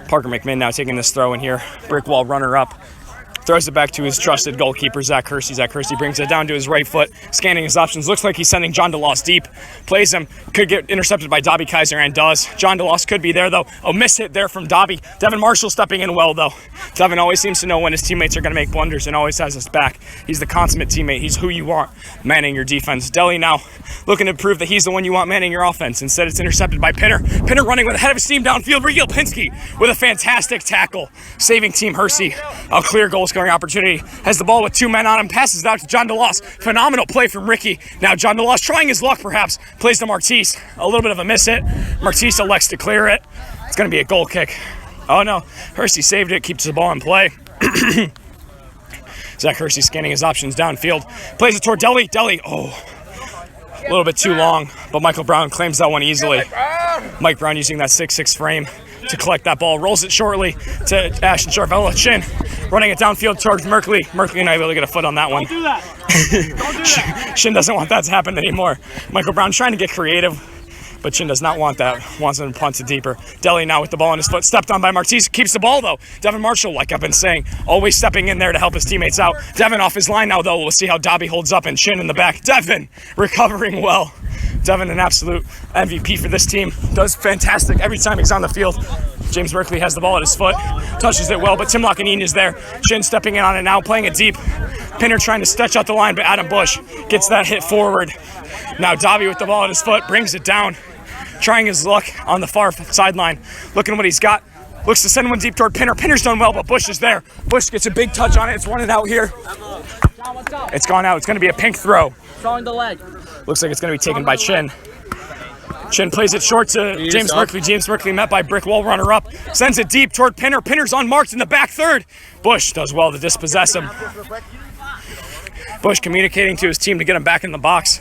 Parker McMinn now taking this throw in here. Brick wall runner up. Throws it back to his trusted goalkeeper, Zach Hirsi. Zach Hirsi brings it down to his right foot, scanning his options. Looks like he's sending John DeLoss deep. Plays him. Could get intercepted by Dobby Kaiser and does. John DeLoss could be there, though. A miss hit there from Dobby. Devin Marshall stepping in well, though. Devin always seems to know when his teammates are going to make blunders and always has his back. He's the consummate teammate. He's who you want manning your defense. Deli now looking to prove that he's the one you want manning your offense. Instead, it's intercepted by Pinner. Pinner running with a head of steam downfield. Ricky Lipinski with a fantastic tackle, saving Team Hirsi a clear goal-scoring opportunity. Has the ball with two men on him, passes it out to John DeLoss. Phenomenal play from Ricky. Now John DeLoss trying his luck perhaps. Plays to Martise. A little bit of a miss hit. Martise elects to clear it. It's going to be a goal kick. Oh no, Hirsi saved it, keeps the ball in play. Zach Hirsi scanning his options downfield. Plays it toward Deli. Deli, a little bit too long, but Michael Brown claims that one easily. Mike Brown using that 6'6" frame to collect that ball. Rolls it shortly to Ashton Charvella. Chin running it downfield towards Merkley. Merkley not able to get a foot on that one. Don't do that. Shin doesn't want that to happen anymore. Michael Brown trying to get creative, but Chin does not want that. Wants him to punt it deeper. Deli now with the ball on his foot. Stepped on by Martise. Keeps the ball, though. Devin Marshall, like I've been saying, always stepping in there to help his teammates out. Devin off his line now, though. We'll see how Dobby holds up, and Chin in the back. Devin recovering well. Devin, an absolute MVP for this team. Does fantastic every time he's on the field. James Merkley has the ball at his foot. Touches it well, but Tim Lockenine is there. Chin stepping in on it now, playing it deep. Pinner trying to stretch out the line, but Adam Bush gets that hit forward. Now Dobby with the ball at his foot, brings it down. Trying his luck on the far sideline. Looking what he's got. Looks to send one deep toward Pinner. Pinner's done well, but Bush is there. Bush gets a big touch on it. It's running out here. It's gone out. It's going to be a pink throw. Throwing the leg. Looks like it's going to be taken by Chin. Chin plays it short to James Merkley. James Merkley met by brick wall runner up. Sends it deep toward Pinner. Pinner's unmarked in the back third. Bush does well to dispossess him. Bush communicating to his team to get him back in the box.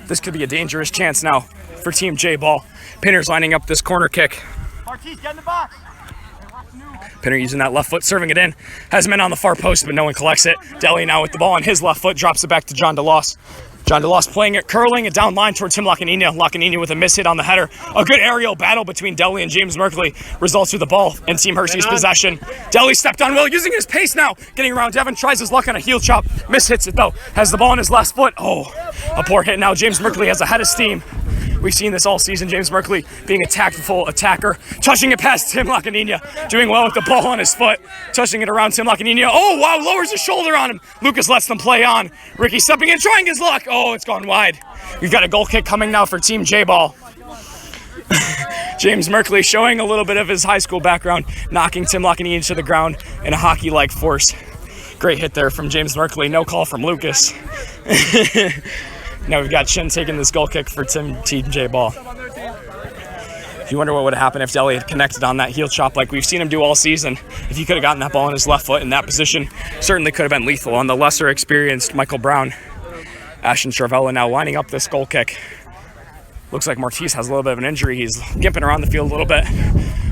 This could be a dangerous chance now for Team JBall. Pinner's lining up this corner kick. Martise, get in the box. Pinner using that left foot, serving it in. Has men on the far post, but no one collects it. Deli now with the ball on his left foot, drops it back to John DeLoss. John DeLoss playing it, curling it down line towards Tim Lockenine. Lockenine with a miss hit on the header. A good aerial battle between Deli and James Merkley results with the ball in Team Hirsi's possession. Deli stepped on well, using his pace now. Getting around Devin, tries his luck on a heel chop. Miss hits it though. Has the ball on his left foot. Oh, a poor hit now. James Merkley has a head of steam. We've seen this all season. James Merkley being a tactful attacker. Touching it past Tim Lockenine. Doing well with the ball on his foot. Touching it around Tim Lockenine. Oh, wow, lowers his shoulder on him. Lucas lets them play on. Ricky stepping in, trying his luck. Oh, it's gone wide. We've got a goal kick coming now for Team JBall. James Merkley showing a little bit of his high school background, knocking Tim Lockenine to the ground in a hockey-like force. Great hit there from James Merkley. No call from Lucas. Now we've got Chin taking this goal kick for Team JBall. If you wonder what would have happened if Deli had connected on that heel chop like we've seen him do all season, if he could have gotten that ball on his left foot in that position, certainly could have been lethal on the lesser experienced Michael Brown. Ashton Charvella now lining up this goal kick. Looks like Martise has a little bit of an injury. He's gimping around the field a little bit.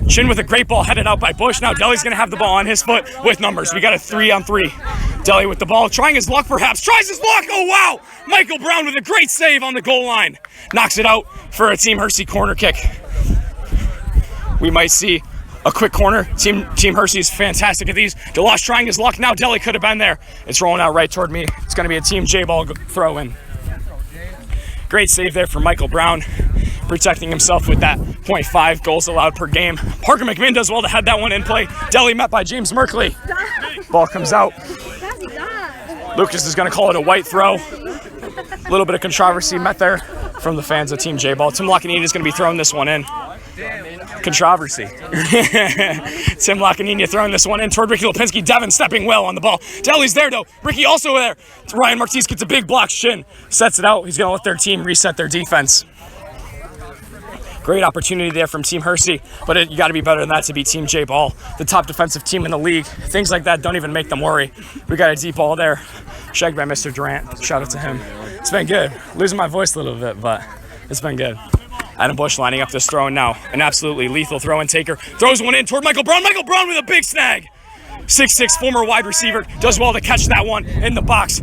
Chin with a great ball headed out by Bush. Now Deli's going to have the ball on his foot with numbers. We got a 3-on-3. Deli with the ball, trying his luck perhaps. Tries his luck. Oh, wow. Michael Brown with a great save on the goal line. Knocks it out for a Team Hirsi corner kick. We might see a quick corner. Team Hirsi is fantastic at these. DeLoss trying his luck. Now Deli could have been there. It's rolling out right toward me. It's going to be a Team JBall throw in. Great save there for Michael Brown, protecting himself with that 0.5 goals allowed per game. Parker McMinn does well to have that one in play. Deli met by James Merkley. Ball comes out. Lucas is going to call it a white throw. A little bit of controversy met there from the fans of Team JBall. Tim Lockenine is going to be throwing this one in. Controversy. Tim Lockenine throwing this one in toward Ricky Lipinski. Devin stepping well on the ball. Deli's there though. Ricky also there. Ryan Martise gets a big block. Chin sets it out. He's going to let their team reset their defense. Great opportunity there from Team Hirsi, but you got to be better than that to beat Team JBall, the top defensive team in the league. Things like that don't even make them worry. We got a deep ball there. Shagged by Mr. Durant. Shout out to him. It's been good. Losing my voice a little bit, but it's been good. Adam Bush lining up this throw in now. An absolutely lethal throw and taker. Throws one in toward Michael Brown. Michael Brown with a big snag. 6'6", former wide receiver. Does well to catch that one in the box.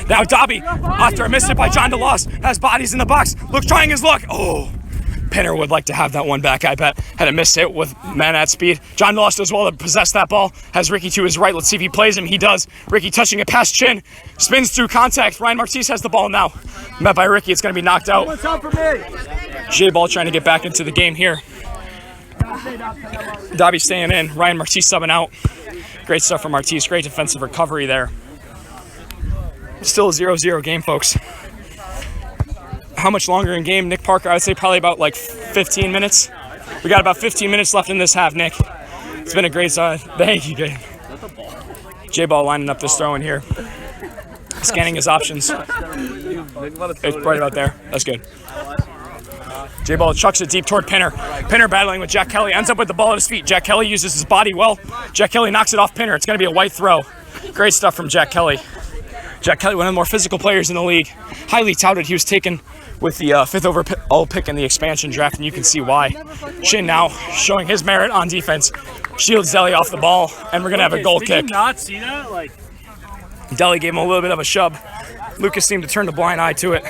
Now Dobby, after a miss hit by John DeLoss, has bodies in the box. Looks trying his luck. Oh, Pinner would like to have that one back, I bet. Had a missed hit with man at speed. John DeLoss does well to possess that ball. Has Ricky to his right. Let's see if he plays him. He does. Ricky touching it past Chin. Spins through contact. Ryan Martise has the ball now. Met by Ricky. It's going to be knocked out. What's up for me? JBall trying to get back into the game here. Dobby staying in. Ryan Martise subbing out. Great stuff from Martise. Great defensive recovery there. Still a 0-0 game, folks. How much longer in game? Nick Parker, I would say probably about like 15 minutes. We got about 15 minutes left in this half, Nick. It's been a great side. Thank you, Gabe. JBall lining up this throw in here. Scanning his options. It's right about there. That's good. JBall chucks it deep toward Pinner. Pinner battling with Jack Kelly. Ends up with the ball at his feet. Jack Kelly uses his body well. Jack Kelly knocks it off Pinner. It's going to be a white throw. Great stuff from Jack Kelly. Jack Kelly, one of the more physical players in the league. Highly touted. He was taken with the 5th overall pick in the expansion draft, and you can see why. Shin now showing his merit on defense. Shields Deli off the ball, and we're going to have a goal kick. Did you not see that? Like, Deli gave him a little bit of a shove. Lucas seemed to turn the blind eye to it.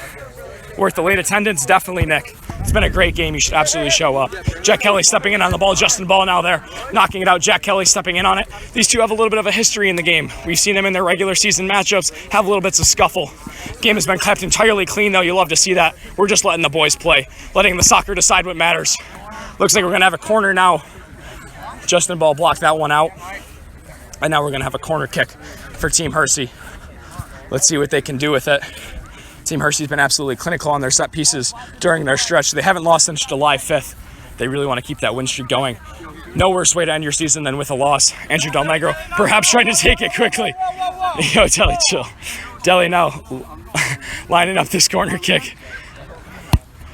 Worth the late attendance? Definitely, Nick. It's been a great game. You should absolutely show up. Jack Kelly stepping in on the ball. Justin Ball now there, knocking it out. Jack Kelly stepping in on it. These two have a little bit of a history in the game. We've seen them in their regular season matchups have little bits of scuffle. Game has been kept entirely clean, though. You love to see that. We're just letting the boys play, letting the soccer decide what matters. Looks like we're going to have a corner now. Justin Ball blocked that one out. And now we're going to have a corner kick for Team Hirsi. Let's see what they can do with it. Team Hirsi's been absolutely clinical on their set pieces during their stretch. They haven't lost since July 5th. They really want to keep that win streak going. No worse way to end your season than with a loss. Andrew Del Negro perhaps trying to take it quickly. Yo, Deli, chill. Deli now lining up this corner kick.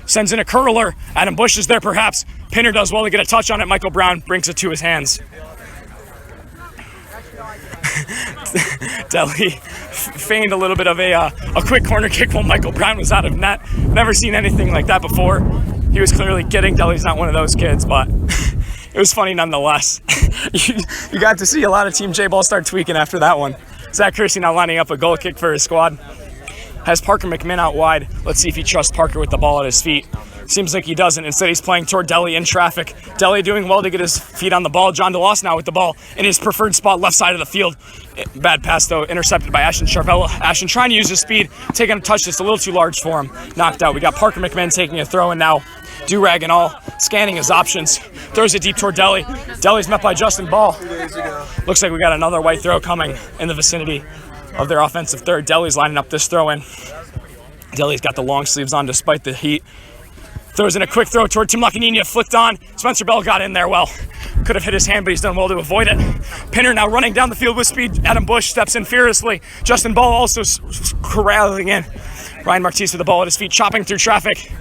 Sends in a curler. Adam Bush is there perhaps. Pinner does well to get a touch on it. Michael Brown brings it to his hands. Deli feigned a little bit of a quick corner kick while Michael Brown was out of net. Never seen anything like that before. He was clearly kidding. Deli's not one of those kids, but it was funny nonetheless. You got to see a lot of Team JBall start tweaking after that one. Zach Hirsi now lining up a goal kick for his squad. Has Parker McMinn out wide. Let's see if he trusts Parker with the ball at his feet. Seems like he doesn't. Instead, he's playing toward Deli in traffic. Deli doing well to get his feet on the ball. John DeLoss now with the ball in his preferred spot, left side of the field. Bad pass, though, intercepted by Ashton Charvella. Ashton trying to use his speed, taking a touch that's a little too large for him. Knocked out. We got Parker McMinn taking a throw, and now do-rag and all, scanning his options. Throws it deep toward Deli. Deli's met by Justin Ball. Looks like we got another white throw coming in the vicinity of their offensive third. Deli's lining up this throw in. Deli's got the long sleeves on despite the heat. Throws in a quick throw toward Tim Lacanina, flicked on. Spencer Bell got in there well. Could have hit his hand, but he's done well to avoid it. Pinner now running down the field with speed. Adam Bush steps in fearlessly. Justin Ball also corralling in. Ryan Martise with the ball at his feet, chopping through traffic.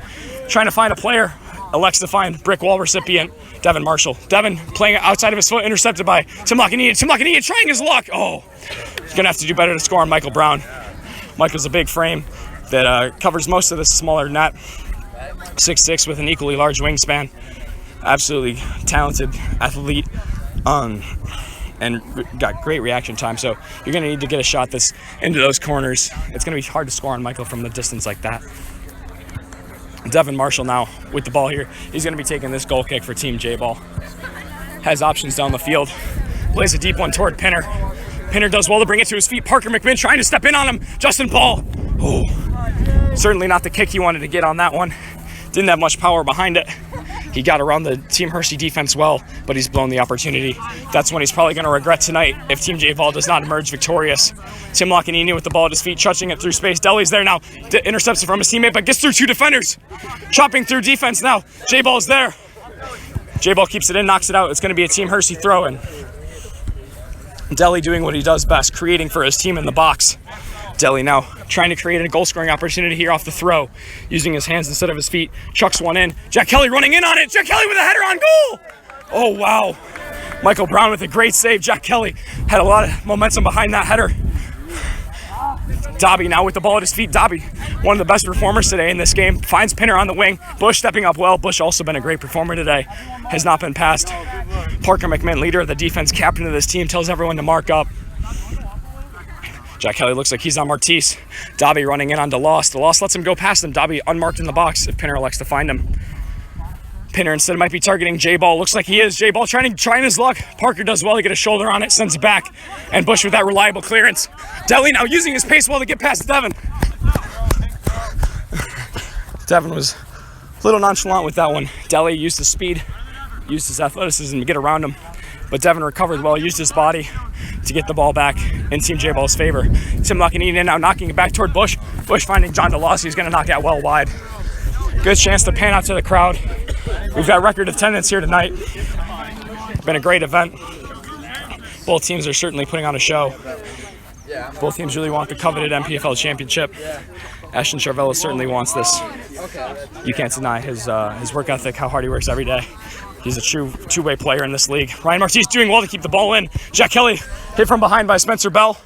Trying to find a player. Elects to find brick wall recipient, Devin Marshall. Devin playing outside of his foot, intercepted by Tim Lacanina. Tim Lacanina trying his luck. Oh, he's going to have to do better to score on Michael Brown. Michael's a big frame that covers most of the smaller net. 6'6" with an equally large wingspan. Absolutely talented athlete, and got great reaction time. So you're going to need to get a shot that's into those corners. It's going to be hard to score on Michael from the distance like that. Devin Marshall now with the ball here. He's going to be taking this goal kick for Team JBall. Has options down the field. Plays a deep one toward Pinner. Pinner does well to bring it to his feet. Parker McMinn trying to step in on him. Justin Ball. Oh, certainly not the kick he wanted to get on that one. Didn't have much power behind it. He got around the Team Hirsi defense well, but he's blown the opportunity. That's when he's probably going to regret tonight if Team JBall does not emerge victorious. Tim Lacanini with the ball at his feet, touching it through space. Deli's there now, intercepts it from his teammate, but gets through two defenders. Chopping through defense now. JBall's there. JBall keeps it in, knocks it out. It's going to be a Team Hirsi throw-in. Deli doing what he does best, creating for his team in the box. Deli now trying to create a goal-scoring opportunity here off the throw, using his hands instead of his feet. Chucks one in. Jack Kelly running in on it. Jack Kelly with a header on goal. Oh, wow. Michael Brown with a great save. Jack Kelly had a lot of momentum behind that header. Dobby now with the ball at his feet. Dobby, one of the best performers today in this game, finds Pinner on the wing. Bush stepping up well. Bush also been a great performer today. Has not been passed. Parker McMinn, leader of the defense, captain of this team, tells everyone to mark up. Jack Kelly looks like he's on Martise. Dobby running in on DeLoss. DeLoss lets him go past him. Dobby unmarked in the box if Pinner elects to find him. Pinner instead might be targeting JBall. Looks like he is. JBall trying his luck. Parker does well to get a shoulder on it, sends it back. And Bush with that reliable clearance. Deli now using his pace well to get past Devin. Devin was a little nonchalant with that one. Deli used his speed, used his athleticism to get around him. But Devin recovered well, used his body to get the ball back in Team JBall's favor. Tim Lacanini now knocking it back toward Bush. Bush finding John DeLoss. He's going to knock that well wide. Good chance to pan out to the crowd. We've got record attendance here tonight. Been a great event. Both teams are certainly putting on a show. Both teams really want the coveted MPFL Championship. Ashton Charvella certainly wants this. You can't deny his work ethic, how hard he works every day. He's a true two-way player in this league. Ryan Martise doing well to keep the ball in. Jack Kelly hit from behind by Spencer Bell.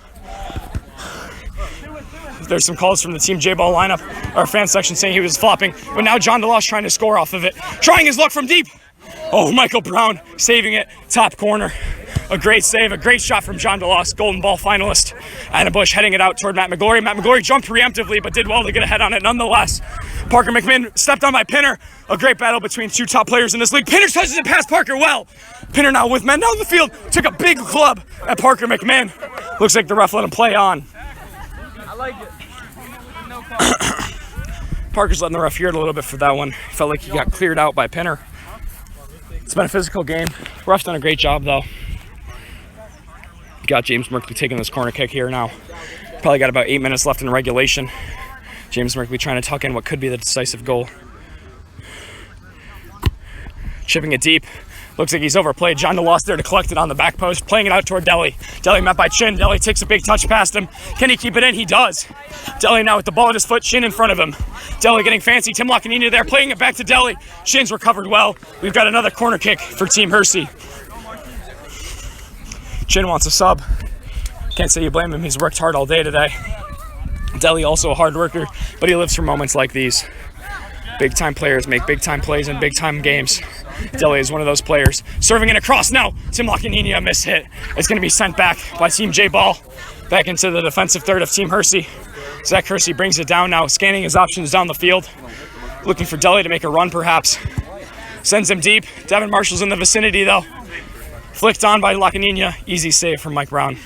There's some calls from the Team JBall lineup, our fan section, saying he was flopping. But now John DeLoss trying to score off of it. Trying his luck from deep. Oh, Michael Brown saving it. Top corner. A great save, a great shot from John DeLoss, Golden Ball finalist. Anna Bush heading it out toward Matt McGlory. Matt McGlory jumped preemptively, but did well to get ahead on it nonetheless. Parker McMinn stepped on by Pinner. A great battle between two top players in this league. Pinner touches it past Parker well. Pinner now with men down the field. Took a big club at Parker McMinn. Looks like the ref let him play on. I like it. No Parker's letting the ref hear it a little bit for that one. Felt like he got cleared out by Pinner. It's been a physical game. Ref's done a great job though. Got James Merkley taking this corner kick here now. Probably got about 8 minutes left in regulation. James Merkley trying to tuck in what could be the decisive goal. Chipping it deep. Looks like he's overplayed. John DeLoss there to collect it on the back post. Playing it out toward Deli. Deli met by Chin. Deli takes a big touch past him. Can he keep it in? He does. Deli now with the ball at his foot. Chin in front of him. Deli getting fancy. Tim Lockanini there playing it back to Deli. Chin's recovered well. We've got another corner kick for Team Hirsi. Chin wants a sub. Can't say you blame him. He's worked hard all day today. Deli also a hard worker, but he lives for moments like these. Big time players make big time plays in big time games. Deli is one of those players. Serving it across now. Tim Lockanini, a miss hit. It's going to be sent back by Team JBall. Back into the defensive third of Team Hirsi. Zach Hirsi brings it down now, scanning his options down the field. Looking for Deli to make a run perhaps. Sends him deep. Devin Marshall's in the vicinity though. Flicked on by Lockanini. Easy save from Mike Brown.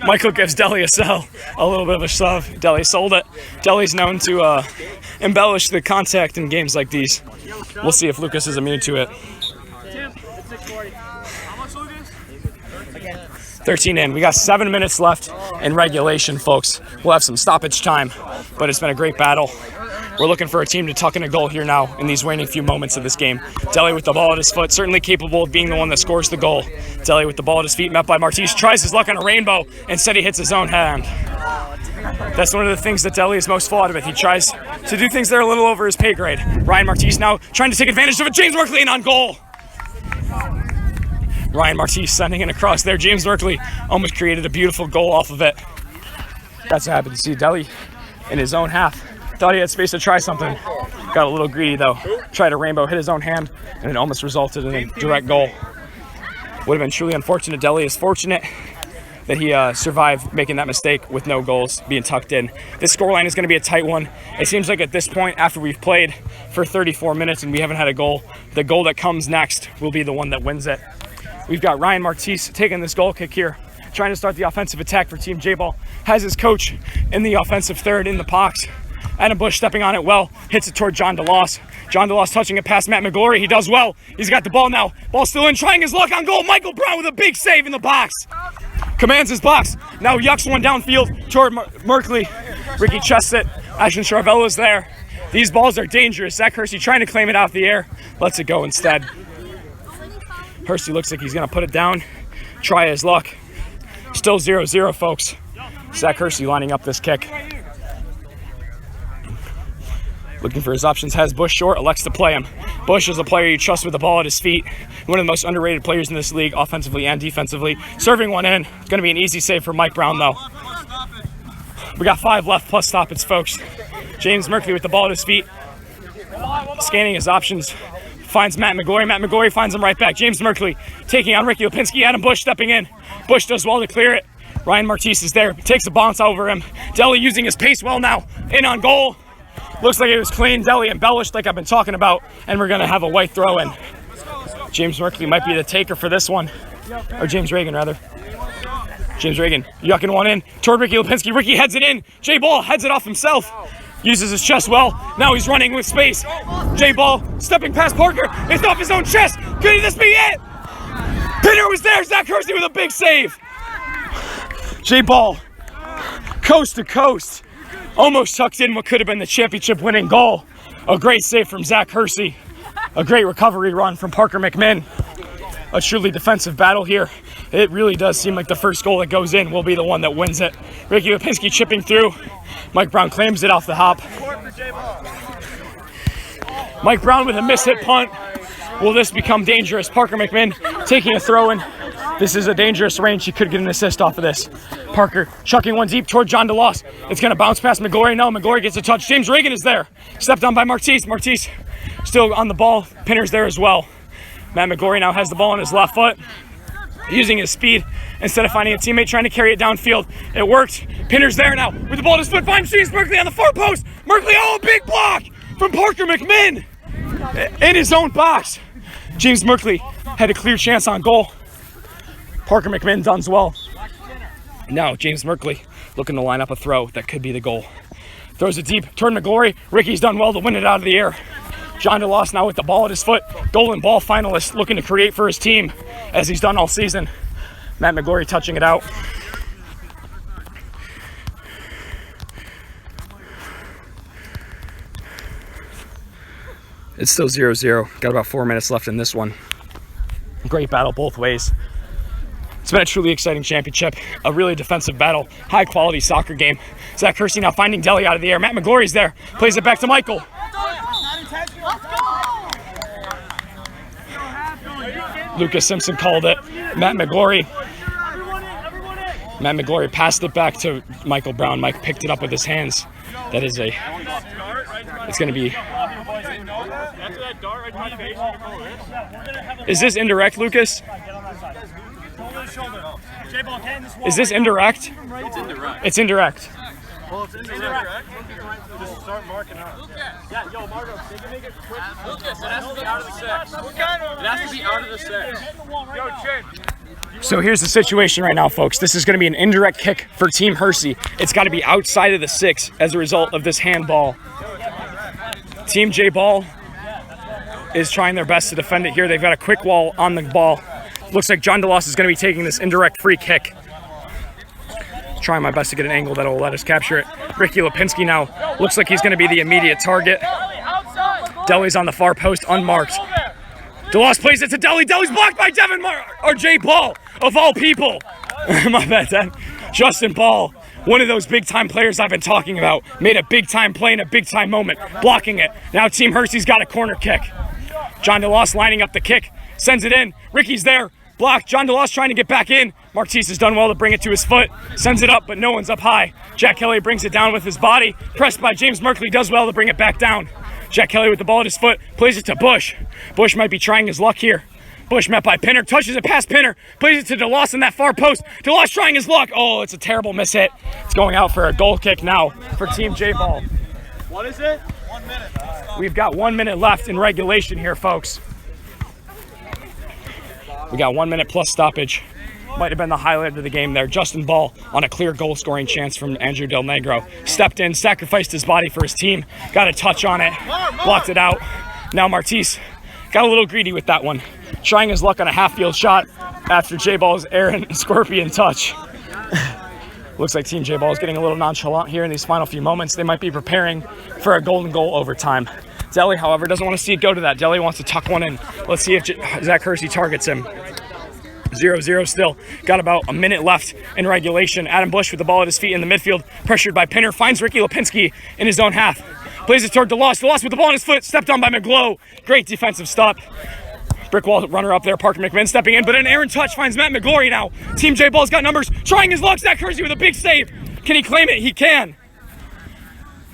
Michael gives Deli a sell. A little bit of a shove. Deli sold it. Deli's known to embellish the contact in games like these. We'll see if Lucas is immune to it. 13 in. We got 7 minutes left in regulation, folks. We'll have some stoppage time, but it's been a great battle. We're looking for a team to tuck in a goal here now in these waning few moments of this game. Deli with the ball at his foot, certainly capable of being the one that scores the goal. Deli with the ball at his feet, met by Martise, tries his luck on a rainbow. Instead he hits his own hand. That's one of the things that Deli is most flawed with. He tries to do things that are a little over his pay grade. Ryan Martise now trying to take advantage of it. James Merkley in on goal. Ryan Martise sending it across there. James Merkley almost created a beautiful goal off of it. That's what happened to see Deli in his own half. Thought he had space to try something. Got a little greedy though. Tried a rainbow, hit his own hand, and it almost resulted in a direct goal. Would have been truly unfortunate. Deli is fortunate that he survived making that mistake with no goals being tucked in. This scoreline is going to be a tight one. It seems like at this point, after we've played for 34 minutes and we haven't had a goal, the goal that comes next will be the one that wins it. We've got Ryan Martise taking this goal kick here, trying to start the offensive attack for Team JBall. Has his coach in the offensive third in the box. Adam Bush stepping on it well, hits it toward John DeLoss. John DeLoss touching it past Matt McGlory. He does well. He's got the ball now. Ball still in, trying his luck on goal. Michael Brown with a big save in the box. Commands his box. Now yucks one downfield toward Merkley. Ricky chests it. Ashton Charvella's there. These balls are dangerous. Zach Hirsi trying to claim it out the air. Lets it go instead. Hirsi looks like he's going to put it down. Try his luck. Still 0-0, folks. Zach Hirsi lining up this kick. Looking for his options, has Bush short, elects to play him. Bush is a player you trust with the ball at his feet. One of the most underrated players in this league, offensively and defensively. Serving one in. It's going to be an easy save for Mike Brown, though. We got 5 left plus stoppage, folks. James Merkley with the ball at his feet. Scanning his options. Finds Matt McGlory. Matt McGlory finds him right back. James Merkley taking on Ricky Lipinski. Adam Bush stepping in. Bush does well to clear it. Ryan Martise is there. Takes a bounce over him. Deli using his pace well now. In on goal. Looks like it was clean. Deli embellished like I've been talking about, and we're going to have a white throw in. James Merkley might be the taker for this one. Or James Reagan, rather. James Reagan yucking one in toward Ricky Lipinski. Ricky heads it in. JBall heads it off himself. Uses his chest well. Now he's running with space. JBall stepping past Parker. It's off his own chest. Could this be it? Pinner was there. Zach Hirsi with a big save. JBall, coast to coast. Almost tucked in what could have been the championship winning goal. A great save from Zach Hirsi. A great recovery run from Parker McMinn. A truly defensive battle here. It really does seem like the first goal that goes in will be the one that wins it. Ricky Lipinski chipping through. Mike Brown claims it off the hop. Mike Brown with a mishit punt. Will this become dangerous? Parker McMinn taking a throw in. This is a dangerous range. He could get an assist off of this. Parker chucking one deep toward John DeLoss. It's going to bounce past McGlory. No, McGlory gets a touch. James Reagan is there. Stepped on by Martise. Martise still on the ball. Pinner's there as well. Matt McGlory now has the ball on his left foot, using his speed instead of finding a teammate trying to carry it downfield. It worked. Pinner's there now with the ball at his foot. Finds James Merkley on the far post. Merkley, oh, big block from Parker McMinn in his own box. James Merkley had a clear chance on goal. Parker McMinn does well. Now James Merkley looking to line up a throw that could be the goal. Throws it deep toward McGlory. Ricky's done well to win it out of the air. John DeLoss now with the ball at his foot. Golden ball finalist, looking to create for his team as he's done all season. Matt McGlory touching it out. It's still 0-0. Got about 4 minutes left in this one. Great battle both ways. It's been a truly exciting championship, a really defensive battle, high quality soccer game. Zach Hirsi now finding Deli out of the air. Matt McGlory's there, plays it back to Michael. Lucas Simpson called it. Matt McGlory passed it back to Michael Brown. Mike picked it up with his hands. That is it's going to be. Is this indirect, Lucas? Is this indirect? It's indirect. It's indirect. Well, it's indirect. Just start marking up. Yeah, yo, Margo, they can make it quick. Lucas, it has to be out of the 6. It has to be out of the 6. Yo, Chin. So here's the situation right now, folks. This is going to be an indirect kick for Team Hirsi. It's got to be outside of the 6 as a result of this handball. Team JBall is trying their best to defend it here. They've got a quick wall on the ball. Looks like John DeLoss is going to be taking this indirect free kick. Trying my best to get an angle that will let us capture it. Ricky Lipinski now looks like he's going to be the immediate target. Deli's on the far post, unmarked. DeLoss plays it to Deli. Deli's blocked by Devin or JBall, of all people. My bad, Dad. Justin Ball, one of those big-time players I've been talking about, made a big-time play in a big-time moment, blocking it. Now Team Hirsi's got a corner kick. John DeLoss lining up the kick, sends it in. Ricky's there, blocked. John DeLoss trying to get back in. Martise has done well to bring it to his foot, sends it up, but no one's up high. Jack Kelly brings it down with his body, pressed by James Merkley, does well to bring it back down. Jack Kelly with the ball at his foot, plays it to Bush. Bush might be trying his luck here. Bush met by Pinner, touches it past Pinner, plays it to DeLoss in that far post. DeLoss trying his luck. Oh, it's a terrible miss hit. It's going out for a goal kick now for Team JBall. What is it? 1 minute. We've got 1 minute left in regulation here, folks. We got 1 minute plus stoppage. Might have been the highlight of the game there. Justin Ball on a clear goal scoring chance from Andrew Del Negro. Stepped in, sacrificed his body for his team. Got a touch on it, blocked it out. Now Martise got a little greedy with that one. Trying his luck on a half-field shot after J-Ball's errant scorpion touch. Looks like Team J-Ball is getting a little nonchalant here in these final few moments. They might be preparing for a golden goal overtime. Deli, however, doesn't want to see it go to that. Deli wants to tuck one in. Let's see if Zach Hirsi targets him. 0-0 still. Got about a minute left in regulation. Adam Bush with the ball at his feet in the midfield. Pressured by Pinner. Finds Ricky Lipinski in his own half. Plays it toward DeLoss. DeLoss with the ball on his foot. Stepped on by McGlow. Great defensive stop. Brick wall runner up there. Parker McMinn stepping in. But an errant touch finds Matt McGlory now. Team J-Ball's got numbers. Trying his luck. Zach Hirsi with a big save. Can he claim it? He can.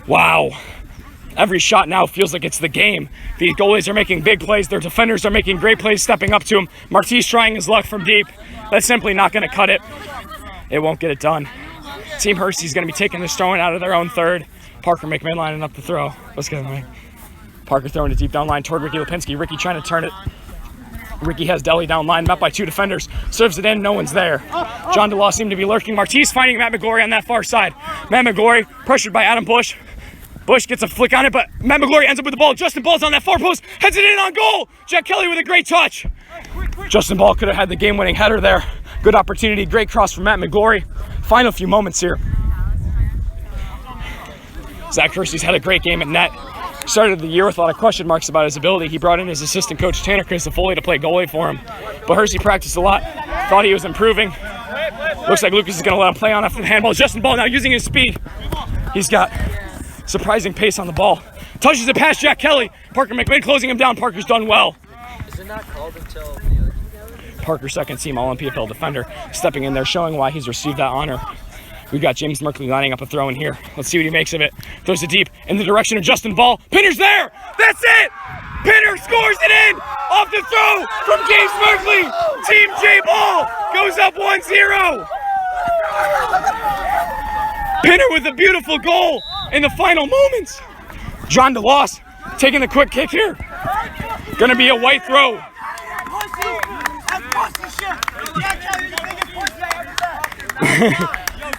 Wow. Every shot now feels like it's the game. These goalies are making big plays. Their defenders are making great plays, stepping up to him. Martise trying his luck from deep. That's simply not going to cut it. It won't get it done. Team Hirsi's going to be taking this throwing out of their own third. Parker McMinn lining up the throw. Let's get him. Parker throwing it deep down line toward Ricky Lipinski. Ricky trying to turn it. Ricky has Deli down line, met by 2 defenders. Serves it in, no one's there. John DeLoss seemed to be lurking. Martise finding Matt McGlory on that far side. Matt McGlory pressured by Adam Bush. Bush gets a flick on it, but Matt McGlory ends up with the ball. Justin Ball's on that far post, heads it in on goal. Jack Kelly with a great touch. Justin Ball could have had the game-winning header there. Good opportunity, great cross from Matt McGlory. Final few moments here. Zach Hirsi's had a great game at net. Started the year with a lot of question marks about his ability. He brought in his assistant coach, Tanner Crisafoli, to play goalie for him. But Hirsi practiced a lot, thought he was improving. Looks like Lucas is going to let him play on after the handball. Justin Ball now using his speed. He's got surprising pace on the ball. Touches it past Jack Kelly. Parker McMinn closing him down. Parker's done well. Parker, second team All MPFL defender, stepping in there, showing why he's received that honor. We've got James Merkley lining up a throw in here. Let's see what he makes of it. Throws it deep in the direction of Justin Ball. Pinner's there! That's it! Pinner scores it in! Off the throw from James Merkley! Team JBall goes up 1-0! Pinner with a beautiful goal in the final moments. John DeLoss taking the quick kick here. Gonna be a white throw.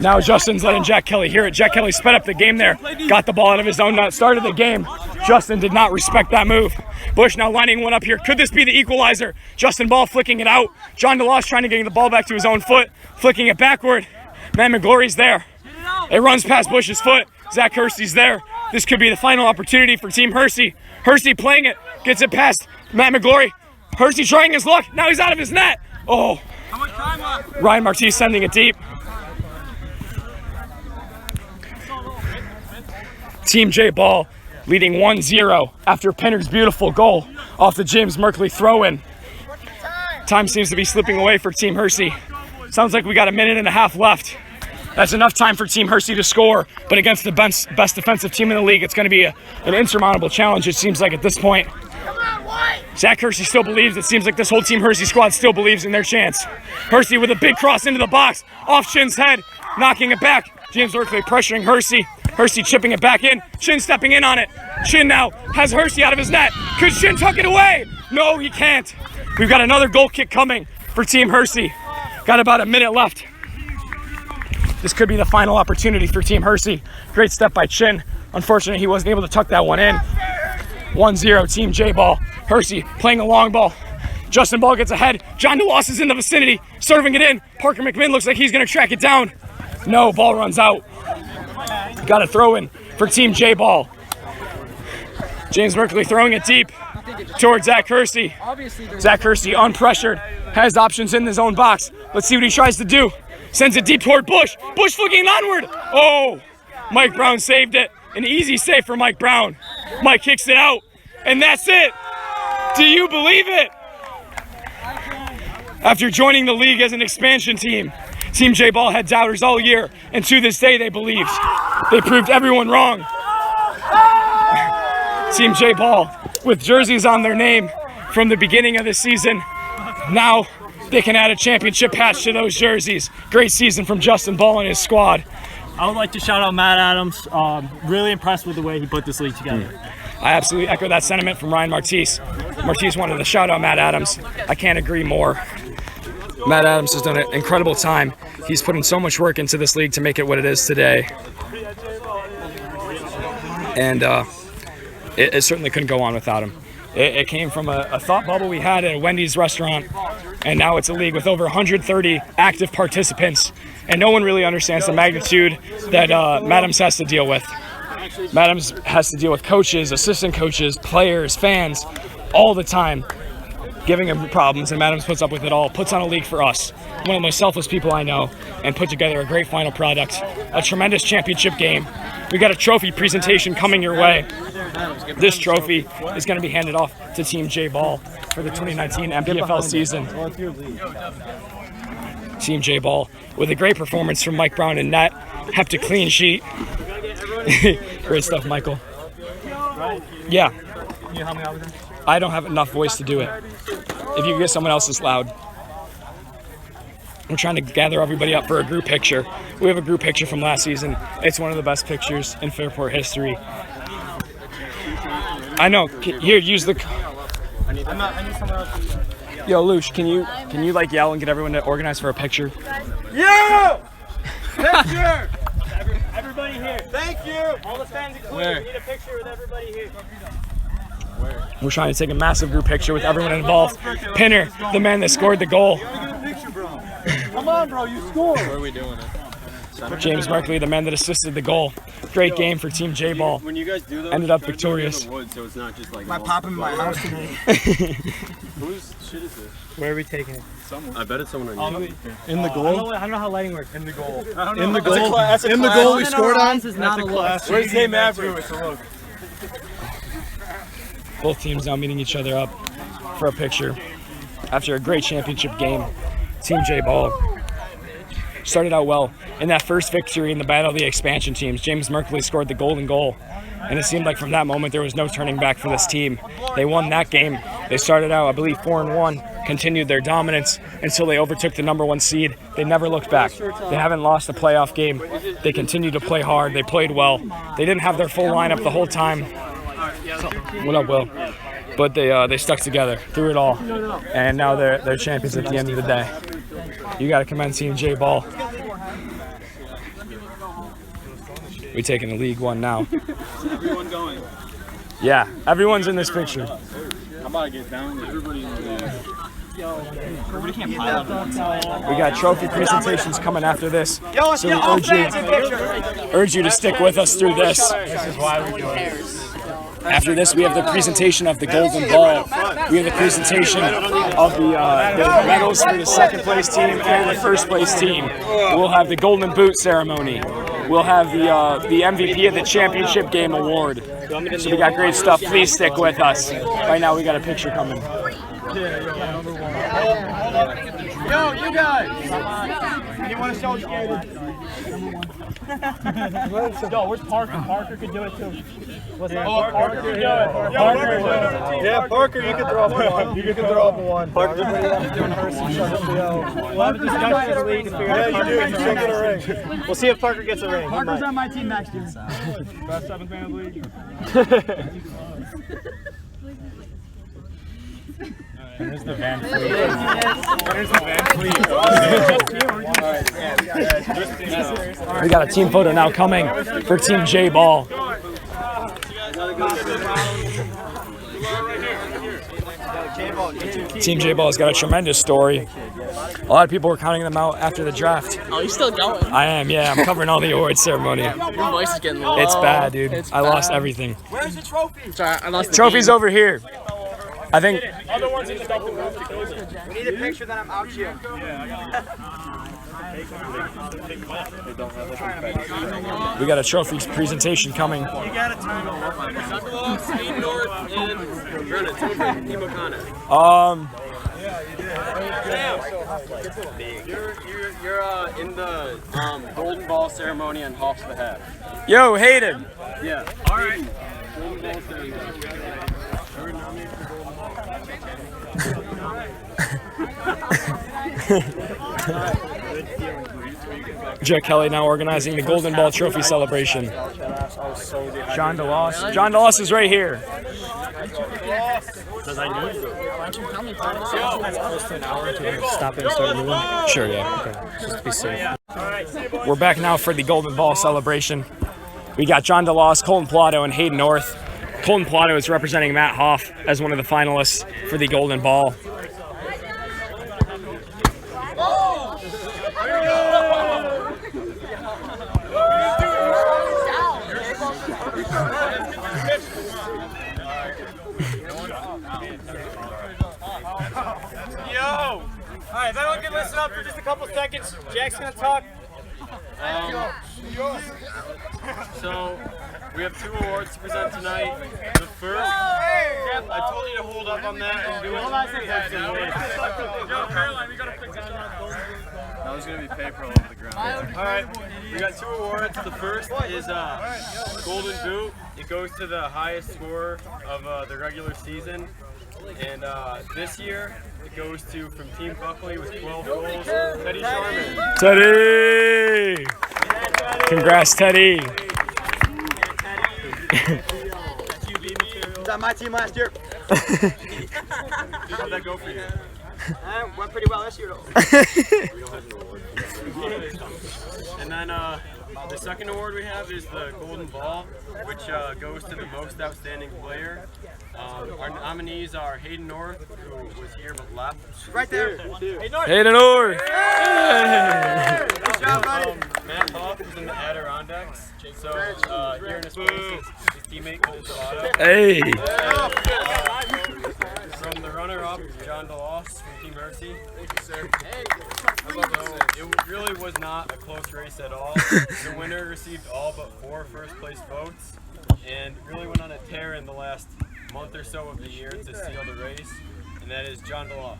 Now Justin's letting Jack Kelly hear it. Jack Kelly sped up the game there. Got the ball out of his own net. Started the game. Justin did not respect that move. Bush now lining one up here. Could this be the equalizer? Justin Ball flicking it out. John DeLoss trying to get the ball back to his own foot. Flicking it backward. Matt McGlory's there. It runs past Bush's foot. Zach Hirsi's there. This could be the final opportunity for Team Hirsi. Hirsi playing it. Gets it past Matt McGlory. Hirsi trying his luck. Now he's out of his net. Oh. Ryan Martis sending it deep. Team JBall leading 1-0 after Pinner's beautiful goal off the James Merkley throw-in. Time seems to be slipping away for Team Hirsi. Sounds like we got a minute and a half left. That's enough time for Team Hirsi to score, but against the best defensive team in the league, it's going to be an insurmountable challenge, it seems like, at this point. Zach Hirsi still believes. It seems like this whole Team Hirsi squad still believes in their chance. Hirsi with a big cross into the box, off Shin's head, knocking it back. James Merkley pressuring Hirsi. Hirsi chipping it back in. Shin stepping in on it. Shin now has Hirsi out of his net. Could Shin tuck it away? No, he can't. We've got another goal kick coming for Team Hirsi. Got about a minute left. This could be the final opportunity for Team Hirsi. Great step by Chin. Unfortunately, he wasn't able to tuck that one in. 1-0 Team JBall. Hirsi playing a long ball. Justin Ball gets ahead. John DeLoss is in the vicinity, serving it in. Parker McMinn looks like he's going to track it down. No, ball runs out. Got a throw in for Team JBall. James Merkley throwing it deep towards Zach Hirsi. Zach Hirsi unpressured, has options in his own box. Let's see what he tries to do. Sends it deep toward Bush. Bush looking onward. Oh, Mike Brown saved it. An easy save for Mike Brown. Mike kicks it out, and that's it. Do you believe it? After joining the league as an expansion team, Team JBall had doubters all year, and to this day they believed. They proved everyone wrong. Team JBall, with jerseys on their name from the beginning of the season, now they can add a championship patch to those jerseys. Great season from Justin Ball and his squad. I would like to shout out Matt Adams. Really impressed with the way he put this league together. I absolutely echo that sentiment from Ryan Martis. Martis wanted to shout out Matt Adams. I can't agree more. Matt Adams has done an incredible time. He's put in so much work into this league to make it what it is today. And it certainly couldn't go on without him. It came from a thought bubble we had at a Wendy's restaurant, and now it's a league with over 130 active participants, and no one really understands the magnitude that Madams has to deal with. Madams has to deal with coaches, assistant coaches, players, fans, all the time, giving him problems, and Madams puts up with it all, puts on a league for us. One of the most selfless people I know, and put together a great final product, a tremendous championship game. We got a trophy presentation coming your way. This trophy is going to be handed off to Team JBall for the 2019 MPFL season. Team JBall with a great performance from Mike Brown in net, kept a clean sheet. Great stuff, Michael. Yeah. I don't have enough voice to do it. If you could get someone else that's loud. We're trying to gather everybody up for a group picture. We have a group picture from last season. It's one of the best pictures in Fairport history. I know. Here, use the. I need someone else. Yo, Lush, can you like yell and get everyone to organize for a picture? Yeah! Picture! Everybody here. Thank you! All the fans included. We need a picture with everybody here. We're trying to take a massive group picture with everyone involved. Pinner, the man that scored the goal. Come on, bro, you scored! Where are we doing it? James Merkley, the man that assisted the goal. Great game for Team JBall. When you guys do those, ended up victorious. Wood, so it's not just like My pop in my house today. Whose shit is this? Where are we taking it? I bet it's someone on you. In the goal? I don't know how lighting works. In the goal. In the goal? In the goal we scored on? Is not a look. Where's Hey Maverick? Both teams now meeting each other up. for a picture. After a great championship game, Team JBall started out well. In that first victory in the battle of the expansion teams, James Merkley scored the golden goal. And it seemed like from that moment there was no turning back for this team. They won that game. They started out, I believe, 4-1, continued their dominance until they overtook the #1 seed. They never looked back. They haven't lost a playoff game. They continued to play hard. They played well. They didn't have their full lineup the whole time. What up, Will? But they stuck together through it all. And now they're champions at the end of the day. You got to commend Team JBall. We're taking the League One now. Everyone going. Yeah, everyone's in this picture. How about I get down? Everybody in there. Everybody can't pile up. We got trophy presentations coming after this, so we urge you to stick with us through this. This is why we do it. After this, we have the presentation of the golden ball. We have the presentation of the medals for the second place team and the first place team. We'll have the golden boot ceremony. We'll have the MVP of the championship game award. So we got great stuff. Please stick with us. Right now, we got a picture coming. Yo, you guys! You want to show skated? Yo, where's Parker? Parker could do it too. Parker could do it. Yeah, Parker, you can throw up a one. You can throw up a one. Parker, We'll have a discussion this week to figure out if Parker gets a ring. We'll see if Parker gets a ring. Parker's on my team next year. Best 7th man in the league. There's the Van Fleet. There's the Van Fleet. We got a team photo now coming for Team JBall. Team JBall has got a tremendous story. A lot of people were counting them out after the draft. Oh, you're still going? I am, yeah. I'm covering all the awards ceremony. Your voice is getting low. It's bad, dude. It's I lost bad. everything. Where's the trophy? Sorry, I lost the Trophy's game. over here. I think Other ones in the double move. We need a picture that I'm out here. we got a trophy presentation coming. You're in the golden ball ceremony and Hoff's the hat. Yo, Hayden. Yeah. All right. Golden ball ceremony. Jack Kelly now organizing the Golden Ball Trophy celebration. John DeLoss. John DeLoss is right here. Stop it and start a new one. Sure, yeah. Okay. Just to be safe. We're back now for the Golden Ball celebration. We got John DeLoss, Colton Pilato, and Hayden North. Colton Pilato is representing Matt Hoff as one of the finalists for the Golden Ball. Yo! Alright, if everyone can listen up for just a couple seconds, Jack's gonna talk. So, we have 2 awards to present tonight. The first, I told you to hold up on that and do it. That was going to be paper all over the ground. Alright, we got 2 awards. The first is Golden Boot. It goes to the highest scorer of the regular season. And this year, it goes to, from Team Buckley with 12 goals, Teddy Sharman. Teddy! Congrats, Teddy. Was on my team last year. How'd that go for you? Went pretty well this year though. And then the second award we have is the Golden Ball, which goes to the most outstanding player. Our nominees are Hayden North, who was here but left. Right there. Hayden North! Good job, buddy. Matt Hoff is in the Adirondacks. So here in his place is his teammate Colton Pilato. Hey! From the runner-up, John DeLoss from Team Hirsi. Thank you, sir. Hey. So it really was not a close race at all. The winner received all but 4 first-place votes, and really went on a tear in the last month or so of the year to seal the race. and that is John DeLoss.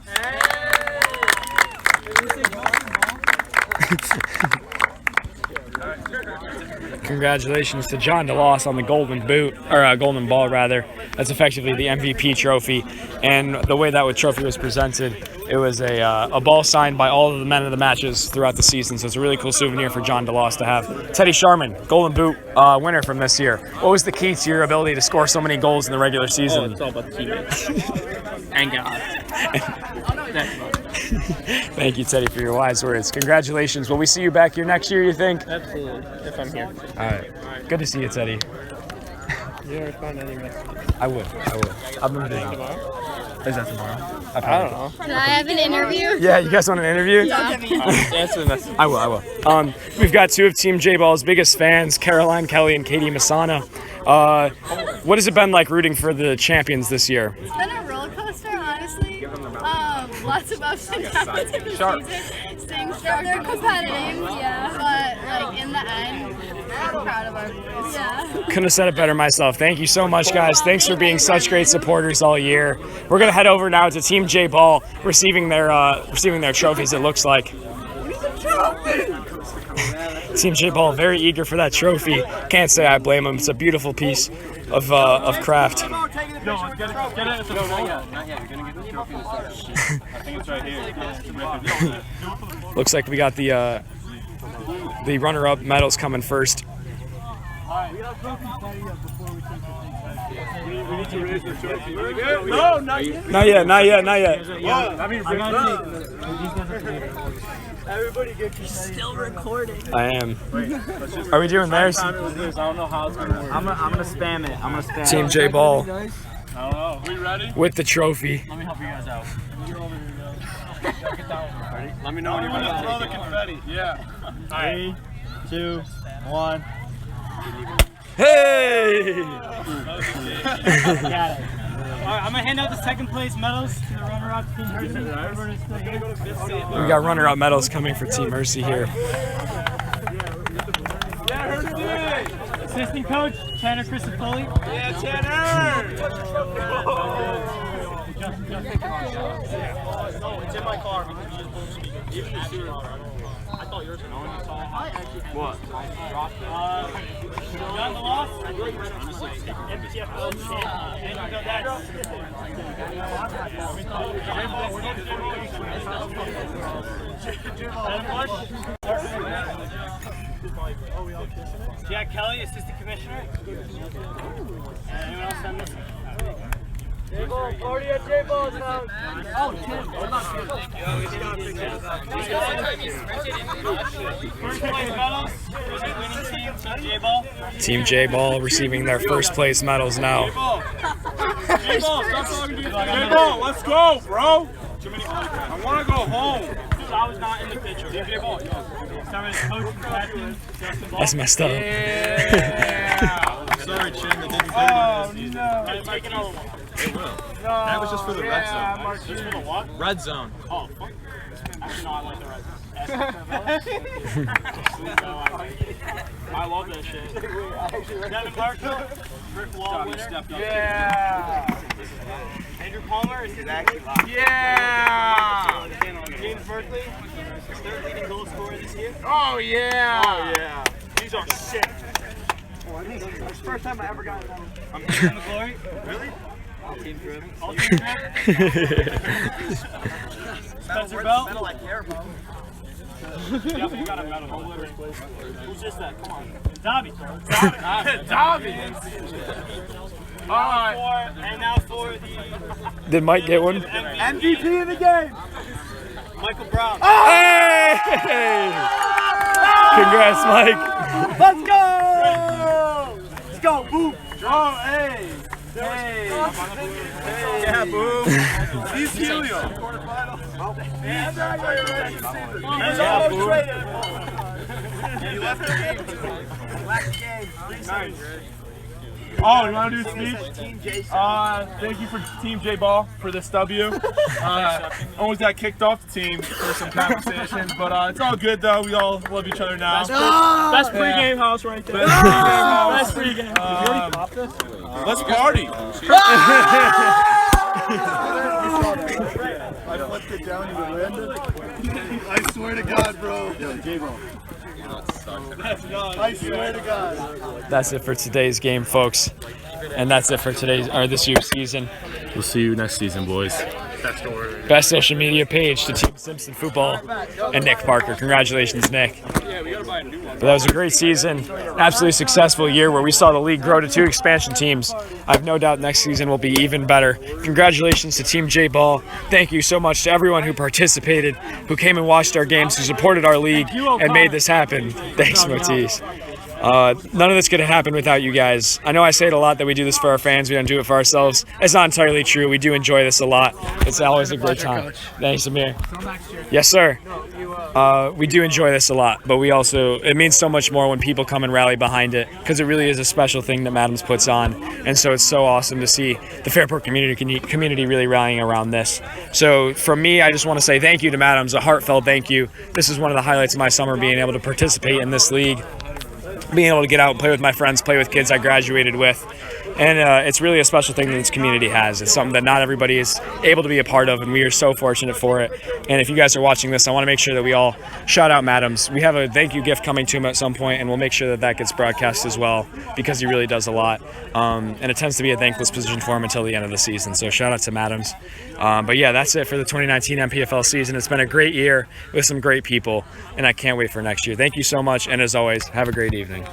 Congratulations to John DeLoss on the golden boot, or golden ball rather. That's effectively the MVP trophy. And the way that trophy was presented, it was a ball signed by all of the men of the matches throughout the season. So it's a really cool souvenir for John DeLoss to have. Teddy Sharman, golden boot winner from this year. What was the key to your ability to score so many goals in the regular season? Oh, it's all about the teammates. And God. That's about it. Thank you, Teddy, for your wise words. Congratulations. Will we see you back here next year, you think? Absolutely, if I'm here. All right. Good to see you, Teddy. You don't respond to any messages. I would. I've been busy. Is that tomorrow? I don't know. Can I have an interview? Yeah, you guys want an interview? Yeah. Answer the message. I will. We've got two of Team JBall's biggest fans, Caroline Kelly and Katie Masana. What has it been like rooting for the champions this year? It's been a roller coaster, honestly. Lots of ups and downs in the season. Staying sharp. They're competitive, yeah. But like in the end, I'm proud of our boys. Yeah. Couldn't have said it better myself. Thank you so much, guys. Thanks for being such great supporters all year. We're gonna head over now to Team JBall receiving their trophies. It looks like. Team JBall very eager for that trophy. Can't say I blame them. It's a beautiful piece of craft. No, get it at the not yet. You're gonna get the trophy in a second. I think it's right here. Looks like we got the runner-up medals coming first. We need to raise the trophy. No, not yet. Not yet. Everybody get still recording. I am. Are we doing theirs? I don't know how it's gonna work. I'm gonna spam it. Team JBall I don't know. We ready? with the trophy. Let me help you guys out. Ready? Let me know when you're ready to throw the confetti. Yeah. 3, 2, 1. Hey! Got it. All right, I'm gonna hand out the second place medals to the runner-up Team Hirsi. We got runner-up medals coming for Team Hirsi here. Assistant coach Tanner Crisafoli. Yeah, Tanner! It's in my car because you just won't speak. Even the sewer. I thought yours were on. What? John DeLoss. MPFL Championship. And Jack Kelly, Assistant Commissioner. Anyone else on this? JBall, party at JBall's house. First place medals for the winning team, Team JBall. Team JBall receiving their first place medals now. JBall, stop talking to me. JBall, let's go, bro. I want to go home. I was not in the picture. JBall. Coach and captain, Justin Ball. That's messed up. Yeah. Sorry, Chin, that didn't play No. Take another one. It will. That was just for the red zone. Just for the what? Red zone. Oh, fuck. Actually, no, I like the red zone. I love that shit. Devin Merkley, Rick Wall winner. Yeah. Andrew Palmer is Yeah. James Merkley, third leading goal scorer this year. Oh, yeah. These are sick. It's the first time I ever got it. I'm Kevin McGlory. Really? All team driven. Spencer Bell. Metal like hair, bro. Yeah, we got a medal. Who's just that? Come on. Dobby. Dobby. All right. And now for the Did Mike get one? MVP of the game. Michael Brown. Hey! Congrats, Mike. Let's go. Let's go. Boom. Oh, hey. Hey. Yeah, boom. He's Helio. He's boom. He left the game. Left the game. Nice. Oh, you want to do a speech? Thank you for Team JBall for this W. Almost got kicked off the team for some conversations, but it's all good though. We all love each other now. Best pregame house right there. Best pregame. Let's party. it down to Landon. I swear to God, bro. Yo, JBall. I swear to God. That's it for today's game, folks. And that's it for this year's season. We'll see you next season, boys. Best social media page to Team Simpson Football and Nick Parker. Congratulations, Nick. But that was a great season, absolutely successful year where we saw the league grow to 2 expansion teams. I have no doubt next season will be even better. Congratulations to Team JBall. Thank you so much to everyone who participated, who came and watched our games, who supported our league and made this happen. Thanks, Motis. None of this could have happened without you guys. I know I say it a lot that we do this for our fans, we don't do it for ourselves. It's not entirely true. We do enjoy this a lot. It's always a great time. Thanks, Amir. Yes, sir. We do enjoy this a lot, but it means so much more when people come and rally behind it, because it really is a special thing that Madams puts on. And so it's so awesome to see the Fairport community really rallying around this. So from me, I just want to say thank you to Madams, a heartfelt thank you. This is one of the highlights of my summer, being able to participate in this league, being able to get out and play with my friends, play with kids I graduated with. And it's really a special thing that this community has. It's something that not everybody is able to be a part of, and we are so fortunate for it. And if you guys are watching this, I want to make sure that we all shout out Madams. We have a thank you gift coming to him at some point, and we'll make sure that that gets broadcast as well, because he really does a lot. And it tends to be a thankless position for him until the end of the season. So shout out to Madams. But yeah, that's it for the 2019 MPFL season. It's been a great year with some great people, and I can't wait for next year. Thank you so much, and as always, have a great evening.